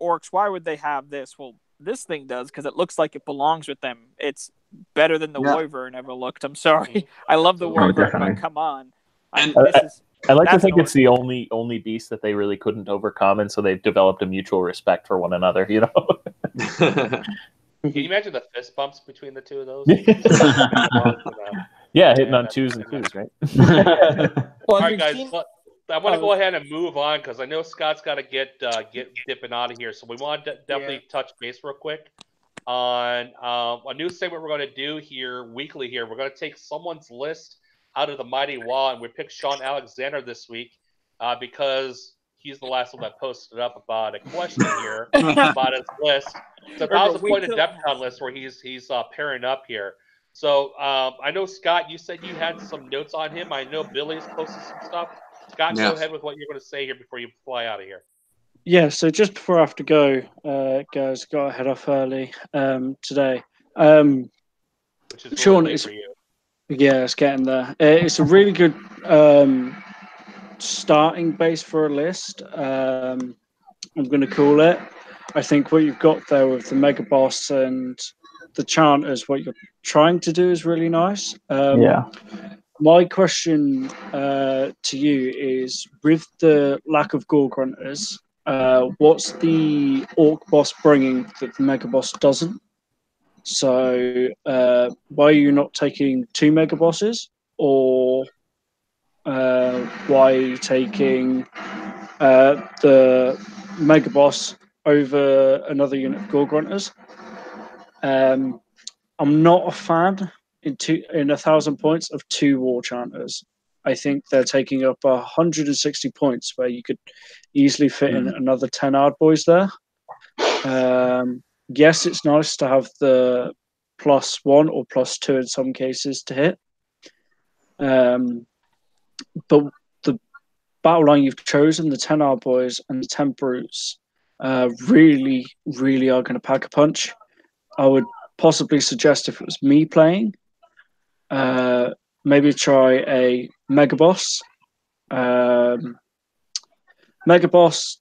orcs. Why would they have this? Well, this thing does because it looks like it belongs with them. It's better than the wyvern ever looked. I'm sorry. I love the wyvern, but come on. I like to think it's the only beast that they really couldn't overcome, and so they've developed a mutual respect for one another. Can you imagine the fist bumps between the two of those? Yeah, hitting on 2s and 2s, right? All right, guys. I want to go ahead and move on because I know Scott's got to get dipping out of here. So we want to definitely touch base real quick on a new segment we're going to do here weekly. Here we're going to take someone's list out of the mighty wall, and we picked Shaun Alexander this week because he's the last one that posted up about a question here about his list. It's a 1,000-point Adepticon list where he's pairing up here. So I know, Scott, you said you had some notes on him. I know Billy's posted some stuff. Scott, go ahead with what you're going to say here before you fly out of here. Yeah, so just before I have to go, guys, got to head off early today. Which is Shaun, really late for you. Yeah, it's getting there. It's a really good starting base for a list, I'm going to call it. I think what you've got there with the Mega Boss and the Chanters, what you're trying to do is really nice. My question to you is, with the lack of Gore Grunters, what's the Orc Boss bringing that the Mega Boss doesn't? So why are you not taking 2 Mega Bosses? Or why are you taking the Mega Boss over another unit of Gore Grunters? I'm not a fan in 1,000 points of 2 War Chanters. I think they're taking up 160 points, where you could easily fit in another 10 Ard Boys there. Yes, it's nice to have the +1 or +2 in some cases to hit. But the battle line you've chosen, the 10 Ard Boys and the 10 Brutes, really, really are going to pack a punch. I would possibly suggest, if it was me playing, maybe try a Mega Boss. Mega Boss,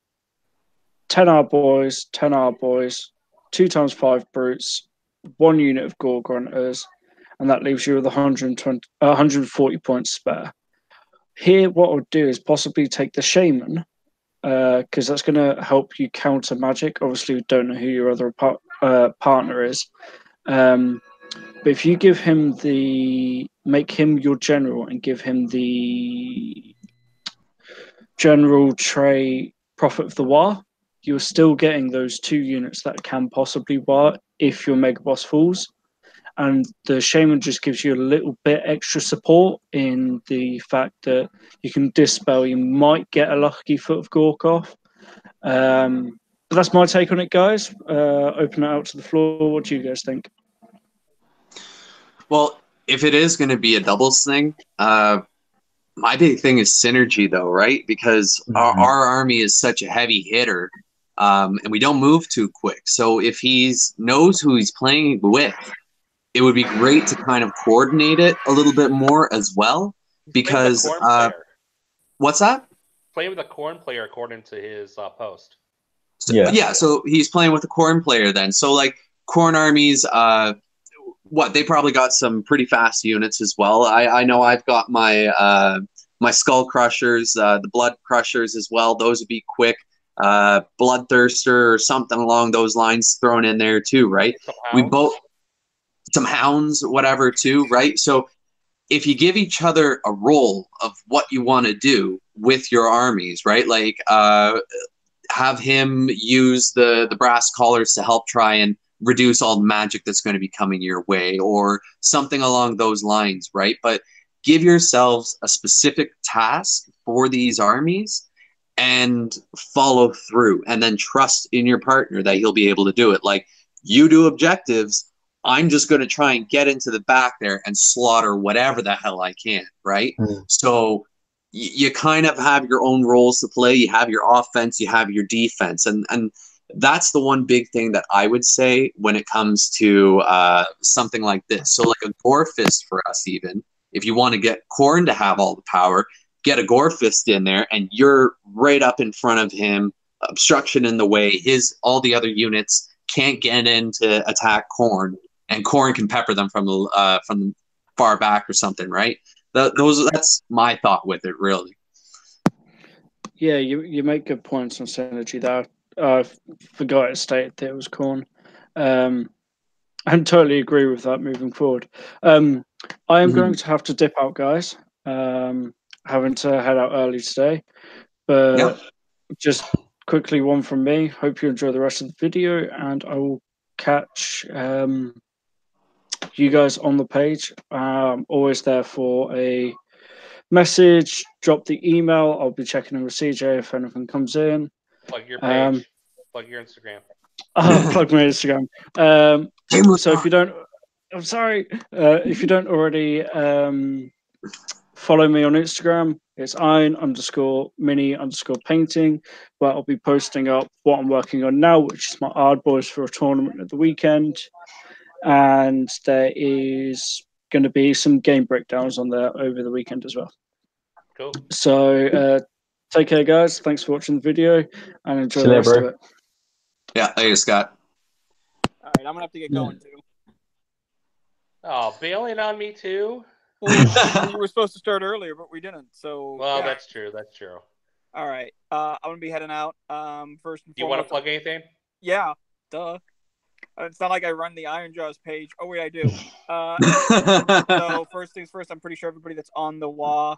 10 Ard Boys, 10 Ard Boys, 2 times 5 Brutes, 1 unit of Gore Grunters, and that leaves you with 140 points spare. Here, what I would do is possibly take the Shaman, because that's going to help you counter magic. Obviously, we don't know who your other partner is. But if you give him make him your general and give him the general trait Prophet of the War, you're still getting those 2 units that can possibly war if your Mega Boss falls. And the Shaman just gives you a little bit extra support in the fact that you can dispel. You might get a lucky Foot of Gorkov. But that's my take on it, guys. Open it out to the floor. What do you guys think? Well, if it is going to be a doubles thing, my big thing is synergy, though, right? Because our army is such a heavy hitter, and we don't move too quick. So if he knows who he's playing with, it would be great to kind of coordinate it a little bit more as well. Because what's that? Play with a Corn player according to his post. So he's playing with a Corn player then. So like Corn armies, they probably got some pretty fast units as well. I know I've got my my Skull Crushers, the Blood Crushers as well. Those would be quick. Bloodthirster or something along those lines thrown in there too, right? Some hounds, whatever too, right? So if you give each other a role of what you want to do with your armies, right? Like have him use the brass collars to help try and reduce all the magic that's going to be coming your way, or something along those lines, right? But give yourselves a specific task for these armies and follow through, and then trust in your partner that he'll be able to do it. Like, you do objectives, I'm just going to try and get into the back there and slaughter whatever the hell I can, right? So you kind of have your own roles to play. You have your offense, you have your defense, and that's the one big thing that I would say when it comes to something like this. So like a Gore Fist for us, even if you want to get Khorne to have all the power, get a Gore Fist in there, and you're right up in front of him, obstruction in the way. All the other units can't get in to attack Khorne, and Khorne can pepper them from the far back or something, right? That's my thought with it, really. Yeah, you make good points on synergy there. I forgot it stated that it was Khorne. I totally agree with that moving forward. I am going to have to dip out, guys. Having to head out early today. But just quickly, one from me. Hope you enjoy the rest of the video, and I will catch you guys on the page. Always there for a message. Drop the email. I'll be checking in with CJ if anything comes in. Plug your page. Plug your Instagram. Plug my Instagram. So if you don't, I'm sorry. If you don't already follow me on Instagram, it's iron_mini_painting, where I'll be posting up what I'm working on now, which is my Ard Boys for a tournament at the weekend. And there is going to be some game breakdowns on there over the weekend as well. Cool. So take care, guys. Thanks for watching the video and enjoy the rest of it. Yeah, thanks, Scott. All right, I'm gonna have to get going too. Oh, bailing on me too? Well, we were supposed to start earlier, but we didn't. So well, yeah. That's true. That's true. All right, I'm gonna be heading out. First and foremost. You want to plug anything? Yeah, duh. It's not like I run the Iron Jaws page. Oh wait, I do. So first things first, I'm pretty sure everybody that's on the WA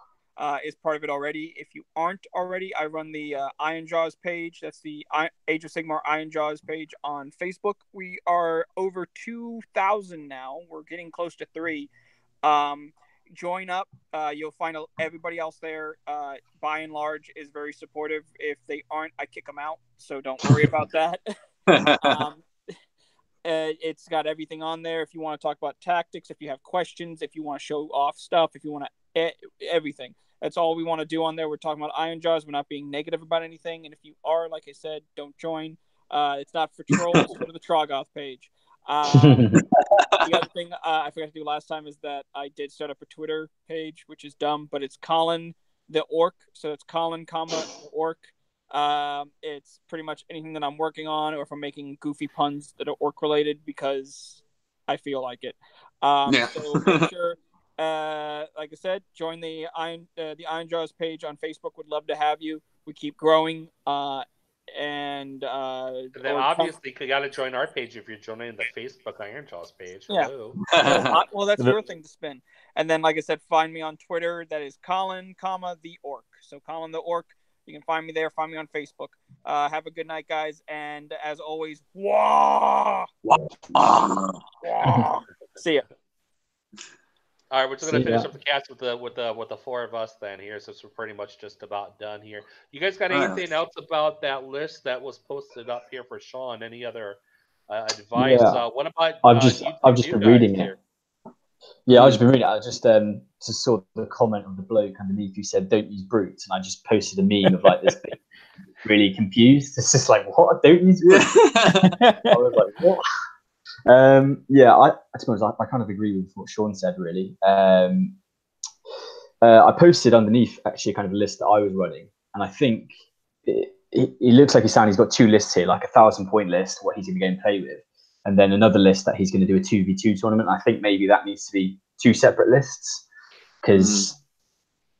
is part of it already. If you aren't already, I run the Iron Jaws page. That's the Age of Sigmar Iron Jaws page on Facebook. We are over 2,000 now. We're getting close to 3. Join up. You'll find everybody else there, by and large, is very supportive. If they aren't, I kick them out. So don't worry about that. It's got everything on there. If you want to talk about tactics, if you have questions, if you want to show off stuff, if you want to everything. That's all we want to do on there. We're talking about Iron Jaws. We're not being negative about anything. And if you are, like I said, don't join. It's not for trolls. Go to the Trogoth page. The other thing I forgot to do last time is that I did start up a Twitter page, which is dumb, but it's Colin the Orc. So it's Colin, the Orc. It's pretty much anything that I'm working on, or if I'm making goofy puns that are orc related, because I feel like it. So make sure, like I said, join the Iron Jaws page on Facebook. Would love to have you. We keep growing. And then obviously you got to join our page if you're joining the Facebook Iron Jaws page. Yeah. Well, that's your thing to spin. And then, like I said, find me on Twitter. That is Colin, the Orc. So Colin the Orc. You can find me there. Find me on Facebook. Have a good night, guys. And as always, wah! See ya. All right, we're just gonna finish up the cast with the 4 of us then here, since we're pretty much just about done here. You guys got anything else about that list that was posted up here for Shaun? Any other advice? Yeah. What about I've just been reading here? it. Yeah, I've just been reading it. I just saw the comment of the bloke underneath who said, "Don't use brutes," and I just posted a meme of like this big, really confused. It's just like, what? Don't use brutes? I was like, what? Yeah, I suppose I kind of agree with what Shaun said, really. I posted underneath actually kind of a list that I was running, and I think it looks like he's got 2 lists here, like a 1,000-point list, what he's going to go and play with, and then another list that he's going to do a 2v2 tournament. I think maybe that needs to be 2 separate lists, because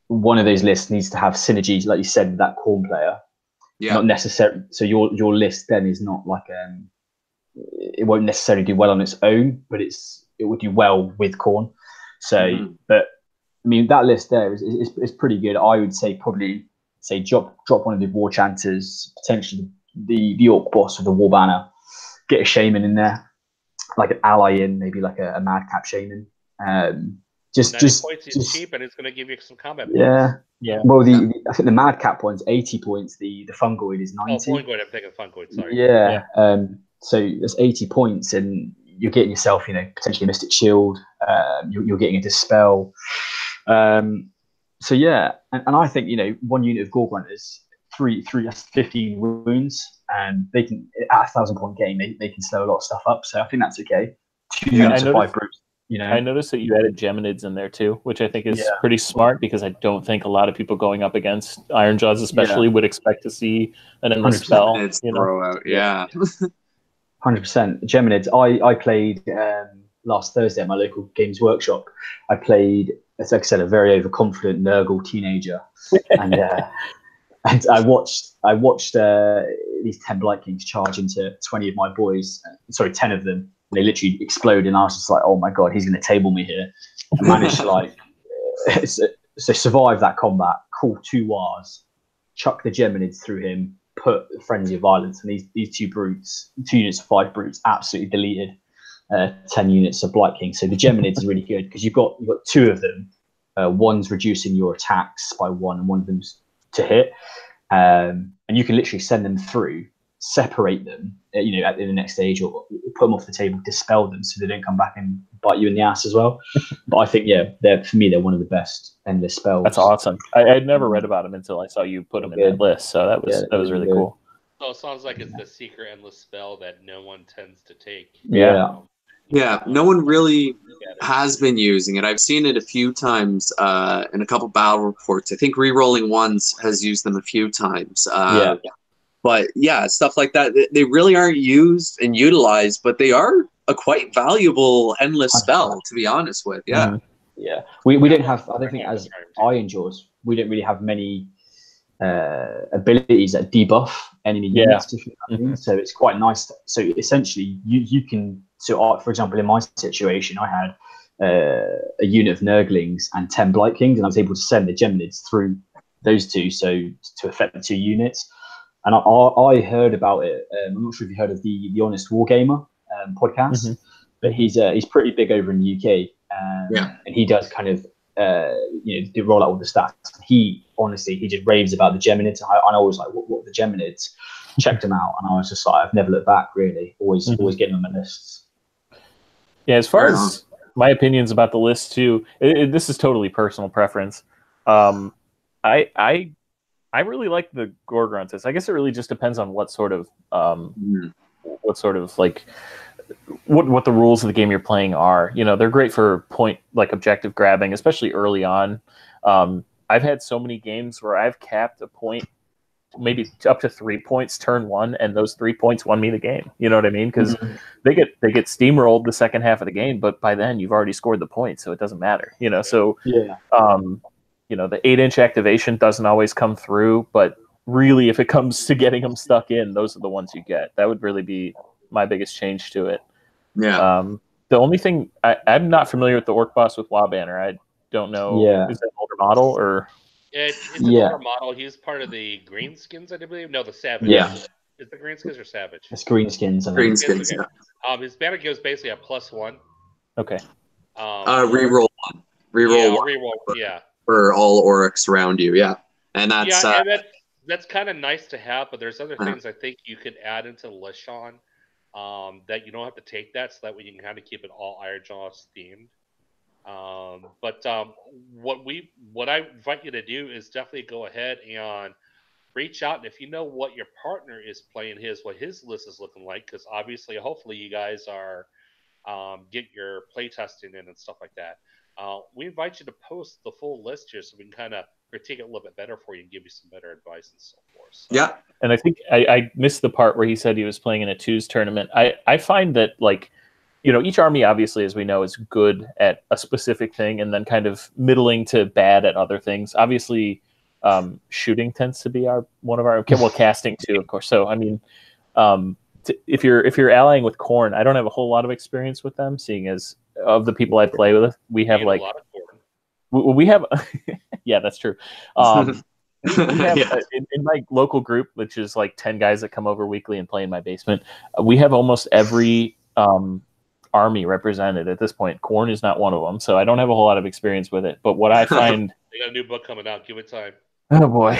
one of those lists needs to have synergies, like you said, with that Khorne player. Yeah. Not necessarily. So your list then is not like it won't necessarily do well on its own, but it would do well with Khorne. So, but I mean, that list there is pretty good. I would say probably drop one of the war chanters, potentially the Orc boss with the war banner, get a shaman in there, like an ally in, maybe like a madcap shaman. Just points is cheap, and it's going to give you some combat points. Yeah. Well, I think the madcap one's 80 points. The fungoid is 90. Oh, fungoid. I'm thinking fungoid. Sorry. Yeah. So there's 80 points, and you're getting yourself, potentially a Mystic Shield. You're getting a Dispel. So yeah, and I think one unit of Gorgrunters, 15 wounds, and they can at a 1,000-point game they can slow a lot of stuff up. So I think that's okay. 2 units of 5 brutes. I noticed that you added Geminids in there too, which I think is pretty smart, because I don't think a lot of people going up against Iron Jaws especially would expect to see an endless spell. Throw out. Yeah. 100%. Geminids. I played last Thursday at my local Games Workshop. I played, as like I said, a very overconfident Nurgle teenager, and I watched these 10 Blight Kings charge into 20 of my boys. 10 of them. And they literally explode, and I was just like, "Oh my god, he's going to table me here!" And managed to survive that combat, call 2 wars, chuck the Geminids through him, put Frenzy of Violence, and these 2 brutes, 2 units of 5 brutes, absolutely deleted 10 units of Blight King. So the Geminids is really good, because you've got 2 of them. One's reducing your attacks by 1, and one of them's to hit, and you can literally send them through, separate them, at the next stage, or put them off the table, dispel them, so they don't come back and bite you in the ass as well. But I think, they're one of the best endless spells. That's awesome. I had never read about them until I saw you put them in that list, so that was really cool. So it sounds like it's the secret endless spell that no one tends to take. Yeah. Yeah, no one really has been using it. I've seen it a few times in a couple battle reports. I think Rerolling Ones has used them a few times. But yeah, stuff like that. They really aren't used and utilized, but they are a quite valuable endless spell, to be honest with. Yeah. Mhm. Yeah. We don't have, I don't think as Iron Jaws, we don't really have many abilities that debuff enemy units. If you know what I mean. So it's quite nice. So essentially, you can. So for example, in my situation, I had a unit of Nurglings and 10 Blight Kings, and I was able to send the Geminids through those two, so to affect the two units. And I heard about it. I'm not sure if you heard of the Honest Wargamer podcast, but he's pretty big over in the UK, and he does kind of do roll out all the stats. He just raves about the Geminids, and I was like, what are the Geminids? Checked them out, and I was just like, I've never looked back really. Always getting on my lists. Yeah, as far as my opinions about the list too, this is totally personal preference. I really like the Gorgrunts. I guess it really just depends on what sort of like what the rules of the game you're playing are. You know, they're great for point like objective grabbing, especially early on. I've had so many games where I've capped a point, maybe up to 3 points turn one, and those 3 points won me the game. You know what I mean? Because they get steamrolled the second half of the game, but by then you've already scored the points, so it doesn't matter. You know, so you know, the 8-inch activation doesn't always come through, but really, if it comes to getting them stuck in, those are the ones you get. That would really be my biggest change to it. Yeah. The only thing I'm not familiar with the Orc Boss with Law Banner. I don't know. Yeah. Is that an older model or? It's an older model. He's part of the Greenskins, I believe. No, the Savage. Yeah. Is it Greenskins or Savage? It's Greenskins. Greenskins. Okay. His banner gives basically a +1. Okay. Reroll one. Reroll one. Reroll. Yeah. For all Oryx around you. Yeah. And that's that's kind of nice to have, but there's other things I think you could add into the list, Shaun, that you don't have to take that, so that way you can kind of keep it all Ironjawz themed. But what I invite you to do is definitely go ahead and reach out, and if you know what your partner is playing, what his list is looking like, because obviously, hopefully, you guys are get your play testing in and stuff like that. We invite you to post the full list here so we can kind of critique it a little bit better for you and give you some better advice and so forth. So. Yeah. And I think I missed the part where he said he was playing in a twos tournament. I find that, like, you know, each army, obviously, as we know, is good at a specific thing and then kind of middling to bad at other things. Obviously, shooting tends to be one of our casting too, of course. So, I mean, if you're allying with Khorne, I don't have a whole lot of experience with them, seeing as of the people I play with, we have like we have yeah, that's true. We have in my local group, which is like 10 guys that come over weekly and play in my basement, we have almost every army represented at this point. Khorne is not one of them, so I don't have a whole lot of experience with it. But what I find, they got a new book coming out. Give it time. Oh boy.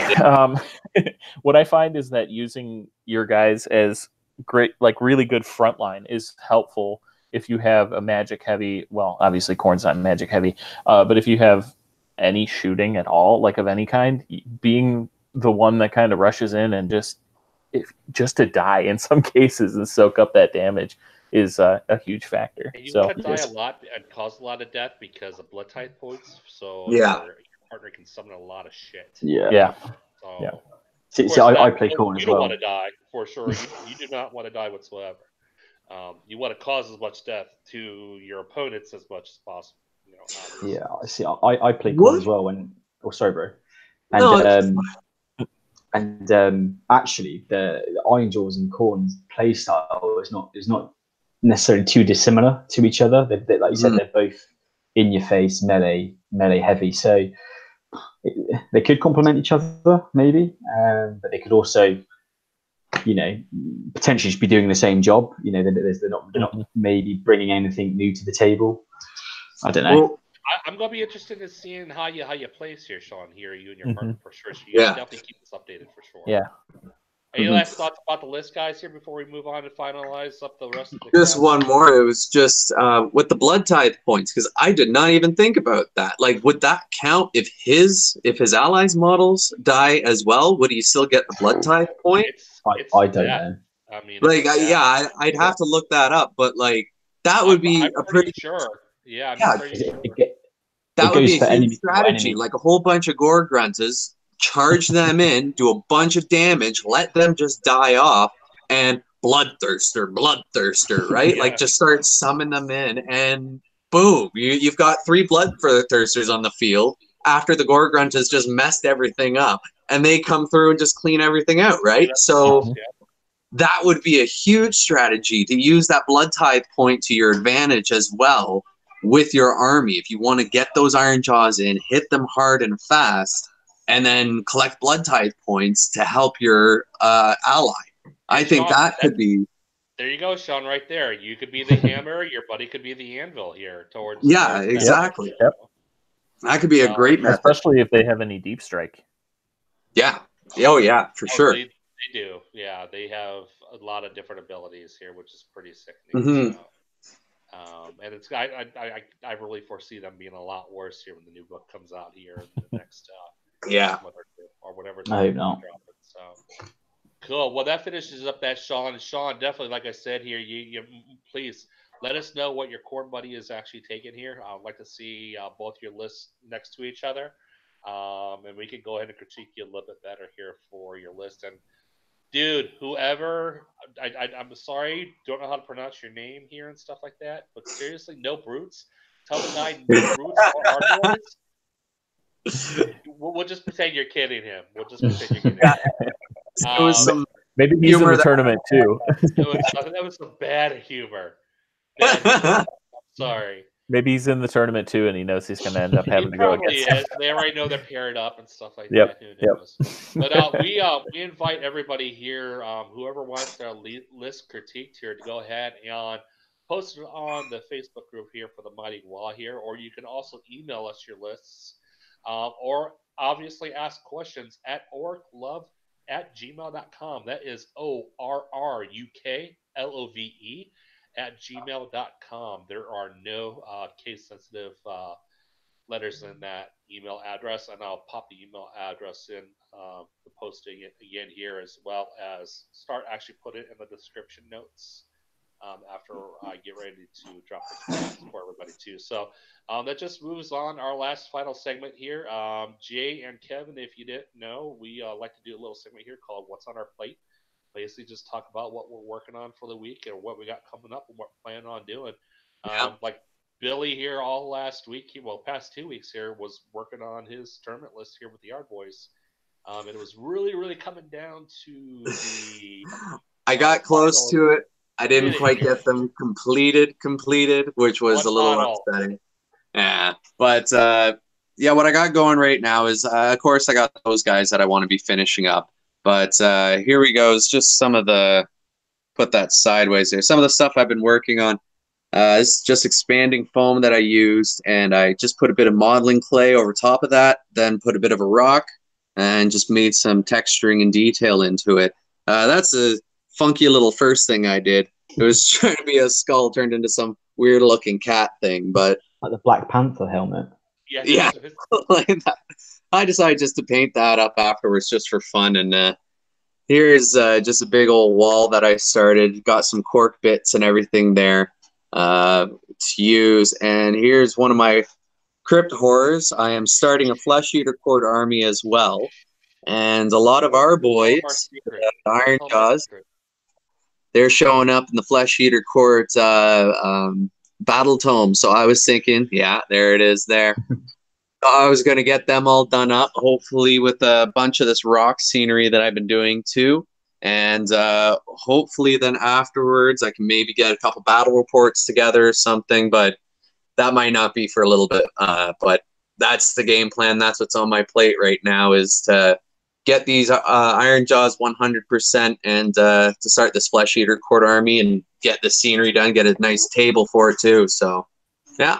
What I find is that using your guys as great, like really good frontline is helpful if you have a magic heavy. Well, obviously Khorne's not magic heavy, but if you have any shooting at all, like of any kind, being the one that kind of rushes in and just to die in some cases and soak up that damage is a huge factor. And you want to die a lot and cause a lot of death because of blood type points. So your partner can summon a lot of shit. Yeah. So I play Khorne as well. You don't want to die for sure. You do not want to die whatsoever. You want to cause as much death to your opponents as much as possible. You know, I see. I play Khorne as well. Sorry, bro. And actually, the Ironjawz and Khorne's play style is not necessarily too dissimilar to each other. They like you said, they're both in your face, melee heavy. So they could complement each other, maybe, but they could also, potentially just be doing the same job. They're not maybe bringing anything new to the table. I don't know. Well, I'm gonna be interested in seeing how you place here, Shaun. Here, you and your partner for sure. So you definitely keep us updated for sure. Yeah. Any last thoughts about the list, guys, here before we move on and finalize up the rest of the Just one more. It was just with the blood tithe points, because I did not even think about that. Like, would that count if his allies' models die as well? Would he still get the blood tithe point? I don't know. I mean, I'd have to look that up. But like, That would be I'm a pretty sure. Yeah, I'm Yeah, pretty sure. that would goes be a for huge enemy or strategy. enemy. Like a whole bunch of gore grunts, charge them in, do a bunch of damage, let them just die off, and bloodthirster, right? Yeah. Like just start summoning them in, and boom, you've got 3 bloodthirsters on the field after the gore grunt has just messed everything up, and they come through and just clean everything out, right? So that would be a huge strategy to use that blood tithe point to your advantage as well with your army. If you want to get those Iron Jaws in, hit them hard and fast, and then collect blood tithe points to help your ally. I think Shaun, that could be. There you go, Shaun, right there. You could be the hammer, your buddy could be the anvil here towards Yeah, that exactly. Yep. That could be a great method. Especially if they have any deep strike. Yeah. Oh, yeah, for sure. They do. Yeah, they have a lot of different abilities here, which is pretty sickening. Mhm. So. And it's I really foresee them being a lot worse here when the new book comes out here in the next month or whatever. I hope not. So cool. Well, that finishes up that Shaun. And Shaun, definitely, like I said here, you please let us know what your core buddy is actually taking here. I'd like to see both your lists next to each other, and we can go ahead and critique you a little bit better here for your list. And dude, whoever, I'm sorry, don't know how to pronounce your name here and stuff like that, but seriously, no brutes. Tell the guy no brutes or hard boys. We'll just pretend you're kidding him. We'll just pretend you're kidding him. It was some Maybe he's in the tournament too. That was some bad humor. Bad humor. I'm sorry. Maybe he's in the tournament too, and he knows he's going to end up having to go against him. They already know they're paired up and stuff like that. Who knows? But we invite everybody here, whoever wants their list critiqued here, to go ahead and post it on the Facebook group here for the Mighty Wall here, or you can also email us your lists, or obviously ask questions at orruklove@gmail.com. That is ORRUKLOVE @gmail.com. There are no case sensitive letters in that email address, and I'll pop the email address in the posting it again here, as well as start actually put it in the description notes after I get ready to drop this for everybody too. So that just moves on our last final segment here. Jay and Kevin, if you didn't know, we like to do a little segment here called What's on Our Plate. Basically just talk about what we're working on for the week or what we got coming up and what we're planning on doing. Like Billy here all last week, past 2 weeks here, was working on his tournament list here with the Yard Boys. And it was really, really coming down to the... I got close to it. I didn't quite get them completed, which was a little upsetting. Yeah, but what I got going right now is, of course, I got those guys that I want to be finishing up. But here we go. It's just some of the, put that sideways there. Some of the stuff I've been working on. It's just expanding foam that I used, and I just put a bit of modeling clay over top of that, then put a bit of a rock, and just made some texturing and detail into it. That's a funky little first thing I did. It was trying to be a skull turned into some weird-looking cat thing, but... Like the Black Panther helmet. Yeah, like that. I decided just to paint that up afterwards just for fun, and here's just a big old wall that I started. Got some cork bits and everything there to use, and here's one of my crypt horrors. I am starting a Flesh Eater Court army as well, and a lot of our boys, the Iron Jaws, they're showing up in the Flesh Eater Court battle tome. So I was thinking, yeah, there it is there. I was going to get them all done up, hopefully with a bunch of this rock scenery that I've been doing too. And hopefully then afterwards I can maybe get a couple battle reports together or something, but that might not be for a little bit. But that's the game plan. That's what's on my plate right now, is to get these Iron Jaws 100% and to start this Flesh Eater Court army and get the scenery done, get a nice table for it too. So yeah,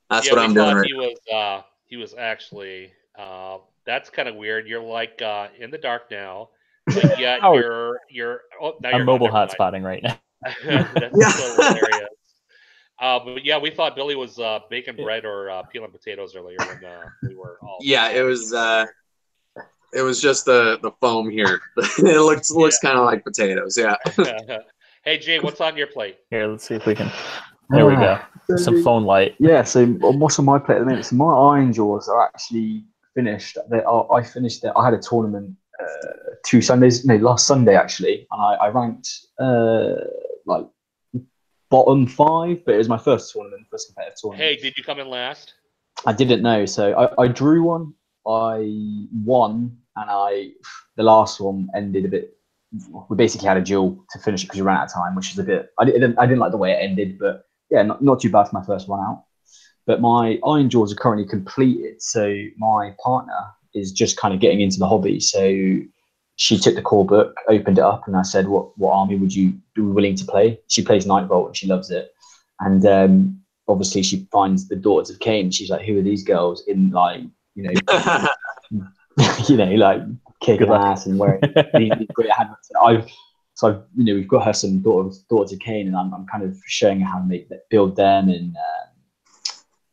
that's what I'm doing right He was actually, that's kind of weird. You're like in the dark now, but yet you're I'm mobile hotspotting right now. That's so hilarious. But yeah, we thought Billy was baking bread or peeling potatoes earlier when we were all. Yeah, it was just the foam here. It looks kind of like potatoes. Yeah. Hey Jay, what's on your plate? Here, let's see if we can There we go. Some phone light. Yeah, so what's on my plate at the minute? So my iron jaws are actually finished. I finished it. I had a tournament last Sunday actually, and I ranked like bottom 5, but it was my first competitive tournament. Hey, did you come in last? I didn't know, so I drew one. I won, and the last one ended a bit. We basically had a duel to finish it because we ran out of time, which is a bit. I didn't like the way it ended, but yeah, not too bad for my first one out. But my iron jaws are currently completed, so my partner is just kind of getting into the hobby. So she took the core book, opened it up, and I said, "What army would you be willing to play?" She plays Nightvolt and she loves it, and obviously she finds the Daughters of Cain. She's like, "Who are these girls in like like kicking ass and wearing these great helmets?" We've got her some Daughters of Cain, and I'm kind of showing her how to build them, and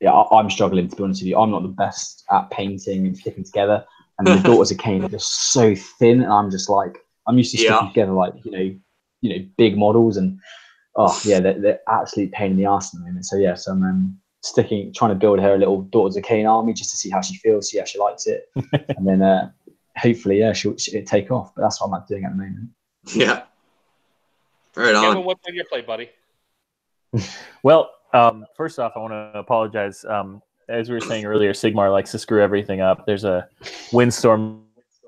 I'm struggling, to be honest with you. I'm not the best at painting and sticking together, and the Daughters of Cain are just so thin, and I'm just like, I'm used to sticking together like big models, and they're absolute pain in the arse at the moment. So so I'm trying to build her a little Daughters of Cain army just to see how she feels, see how she likes it, and then hopefully she'll take off. But that's what I'm doing at the moment. Yeah. Right on. Kevin, what's on your plate, buddy? Well, first off, I want to apologize. As we were saying earlier, Sigmar likes to screw everything up. There's a windstorm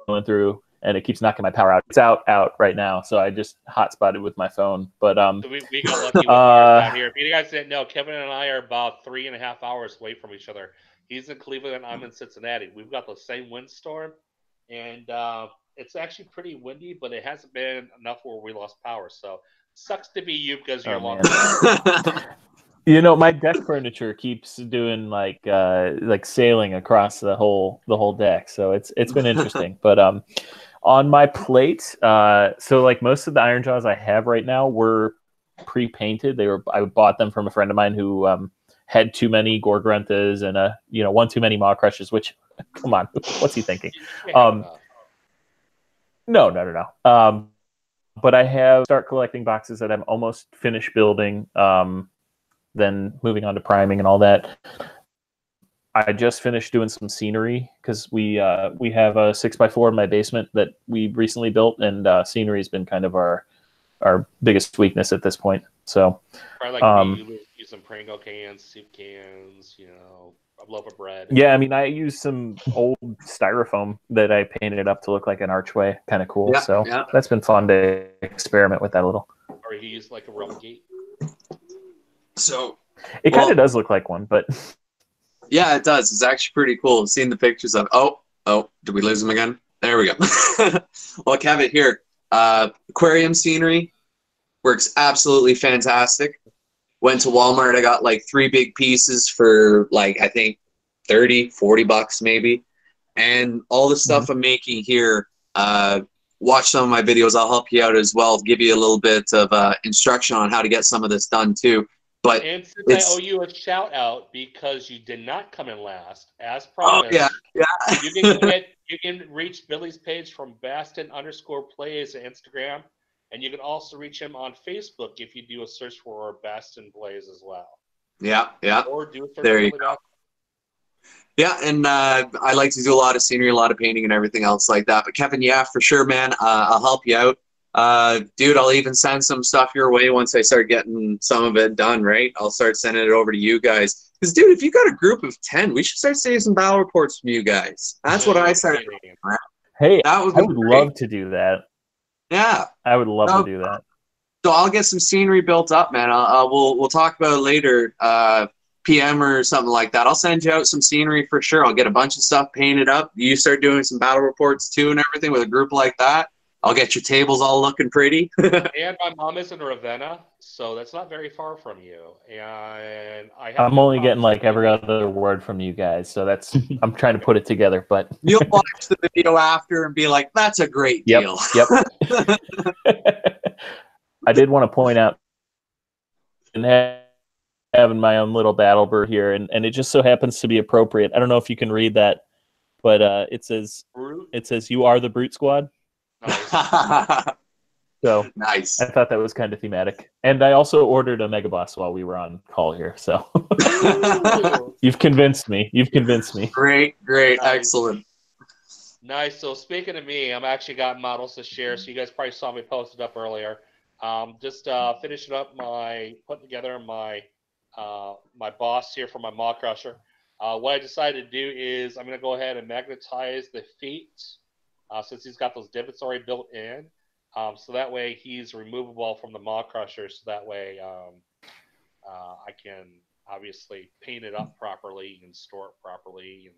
going through, and it keeps knocking my power out. It's out right now, so I just hotspotted with my phone. But so we got lucky with our time here. If you guys didn't know, Kevin and I are about 3.5 hours away from each other. He's in Cleveland, I'm in Cincinnati. We've got the same windstorm, and it's actually pretty windy, but it hasn't been enough where we lost power. So sucks to be you because you're long. My deck furniture keeps doing like sailing across the whole deck, so it's been interesting. But on my plate, so like most of the iron jaws I have right now were pre-painted. I bought them from a friend of mine who had too many Gorgruntas and one too many Maw Crushes. Which, come on, what's he thinking? No. But I have start collecting boxes that I'm almost finished building. Then moving on to priming and all that. I just finished doing some scenery because we have a 6x4 in my basement that we recently built, and scenery has been kind of our biggest weakness at this point. So, you use some Pringle cans, soup cans, a loaf of bread. Yeah, I mean, I used some old styrofoam that I painted up to look like an archway, kind of cool. That's been fun to experiment with that a little. Or you use like a realm gate. So it kind of does look like one, but yeah, it does. It's actually pretty cool. Seeing the pictures of did we lose him again? There we go. Well, Kevin, here, aquarium scenery works absolutely fantastic. Went to Walmart. I got like 3 big pieces for like I think $30-$40 maybe, and all the stuff I'm making here. Watch some of my videos. I'll help you out as well. Give you a little bit of instruction on how to get some of this done too. And since I owe you a shout out because you did not come in last, as promised. You can reach Billy's page from Baston_plays on Instagram, and you can also reach him on Facebook if you do a search for Baston Plays as well. Yeah. Or do a search there you go. Yeah, and I like to do a lot of scenery, a lot of painting, and everything else like that. But Kevin, yeah, for sure, man. I'll help you out. Dude, I'll even send some stuff your way once I start getting some of it done, right? I'll start sending it over to you guys. Because, dude, if you got a group of 10, we should start seeing some battle reports from you guys. That's what I started doing. Hey, I would love to do that. Yeah. I would love to do that. So I'll get some scenery built up, man. We'll talk about it later, PM or something like that. I'll send you out some scenery for sure. I'll get a bunch of stuff painted up. You start doing some battle reports too and everything with a group like that. I'll get your tables all looking pretty. And my mom is in Ravenna, so that's not very far from you. And I'm only getting like every other word from you guys, so that's I'm trying to put it together. But you'll watch the video after and be like, "That's a great deal." Yep. I did want to point out and having my own little battle bird here, and it just so happens to be appropriate. I don't know if you can read that, but it says "You are the Brute Squad." Nice. So Nice. I thought that was kind of thematic. And I also ordered a Mega Boss while we were on call here. So you've convinced me. Great, Nice. excellent. Nice. So speaking of me, I'm actually got models to share. So you guys probably saw me posted up earlier. Just finishing up putting together my my boss here for my Maw Crusher. What I decided to do is I'm going to go ahead and magnetize the feet since he's got those divots already built in. So that way he's removable from the Maw Crusher. So that way I can obviously paint it up properly and store it properly,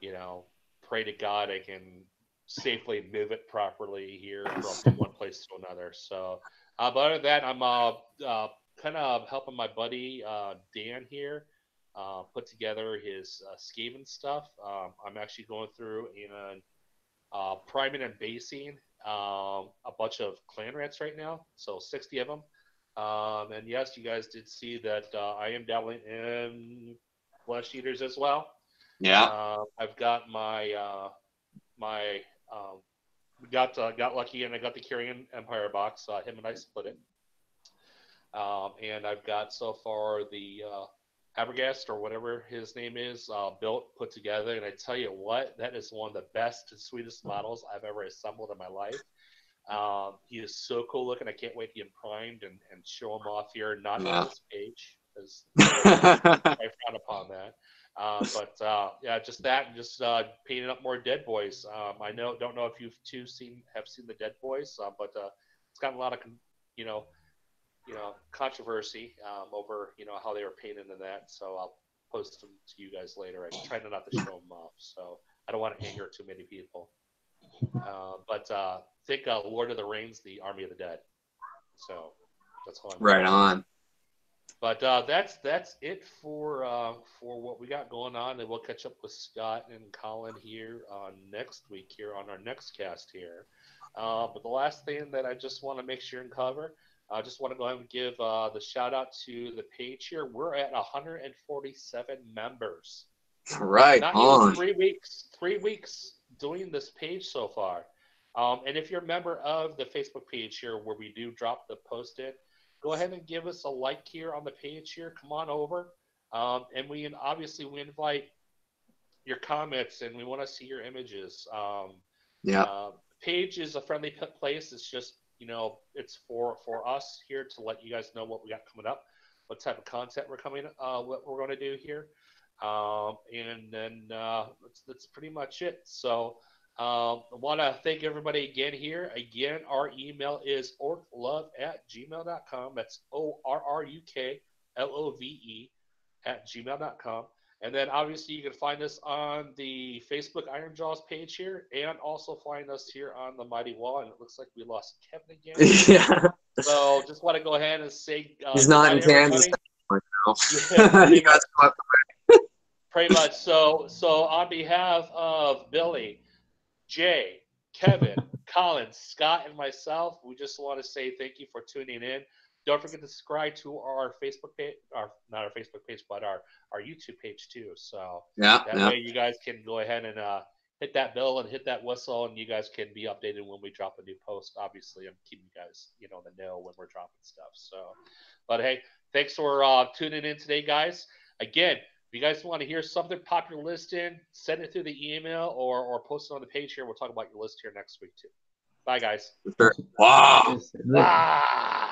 and pray to God I can safely move it properly here from one place to another. So, but other than that, I'm kind of helping my buddy Dan here put together his Skaven stuff. I'm actually going through and priming and basing a bunch of clan rats right now, so 60 of them. And yes, you guys did see that I am dabbling in flesh eaters as well. Yeah. I've got got lucky and I got the Kyrian Empire box. Him and I split it. And I've got so far the Abergast or whatever his name is built, put together. And I tell you what, that is one of the best and sweetest models I've ever assembled in my life. He is so cool looking. I can't wait to get him primed and show him off here, not on this page, because I frown upon that. Yeah, just that, and just painting up more Dead Boys. I don't know if you've have seen the Dead Boys, but it's got a lot of controversy over how they were painted in that. So I'll post them to you guys later. I try not to show them off, so I don't want to anger too many people. But think Lord of the Rings, the Army of the Dead. So that's all I'm right on. But that's it for what we got going on, and we'll catch up with Scott and Colin here next week here on our next cast here. But the last thing that I just want to make sure and cover, I just want to go ahead and give the shout out to the page here. We're at 147 members. Right Not on. even 3 weeks doing this page so far. And if you're a member of the Facebook page here, where we do drop the post in, go ahead and give us a like here on the page here. Come on over. And we invite your comments, and we want to see your images. Page is a friendly place. It's just, it's for us here to let you guys know what we got coming up, what type of content what we're going to do here. And then that's pretty much it. So I want to thank everybody again here. Again, our email is orklove@gmail.com. That's ORRUKLOVE@gmail.com. And then obviously you can find us on the Facebook Iron Jaws page here, and also find us here on the Mighty Wall. And it looks like we lost Kevin again. Yeah. So just want to go ahead and say he's not in Kansas right now. Yeah, pretty much. So on behalf of Billy, Jay, Kevin, Colin, Scott, and myself, we just want to say thank you for tuning in. Don't forget to subscribe to our Facebook page, not our Facebook page, but our YouTube page too. So that way you guys can go ahead and hit that bell and hit that whistle, and you guys can be updated when we drop a new post. Obviously, I'm keeping you guys, in the know when we're dropping stuff. So, but hey, thanks for tuning in today, guys. Again, if you guys want to hear something popular listing, send it through the email or post it on the page here. We'll talk about your list here next week too. Bye, guys. Wow. Wow.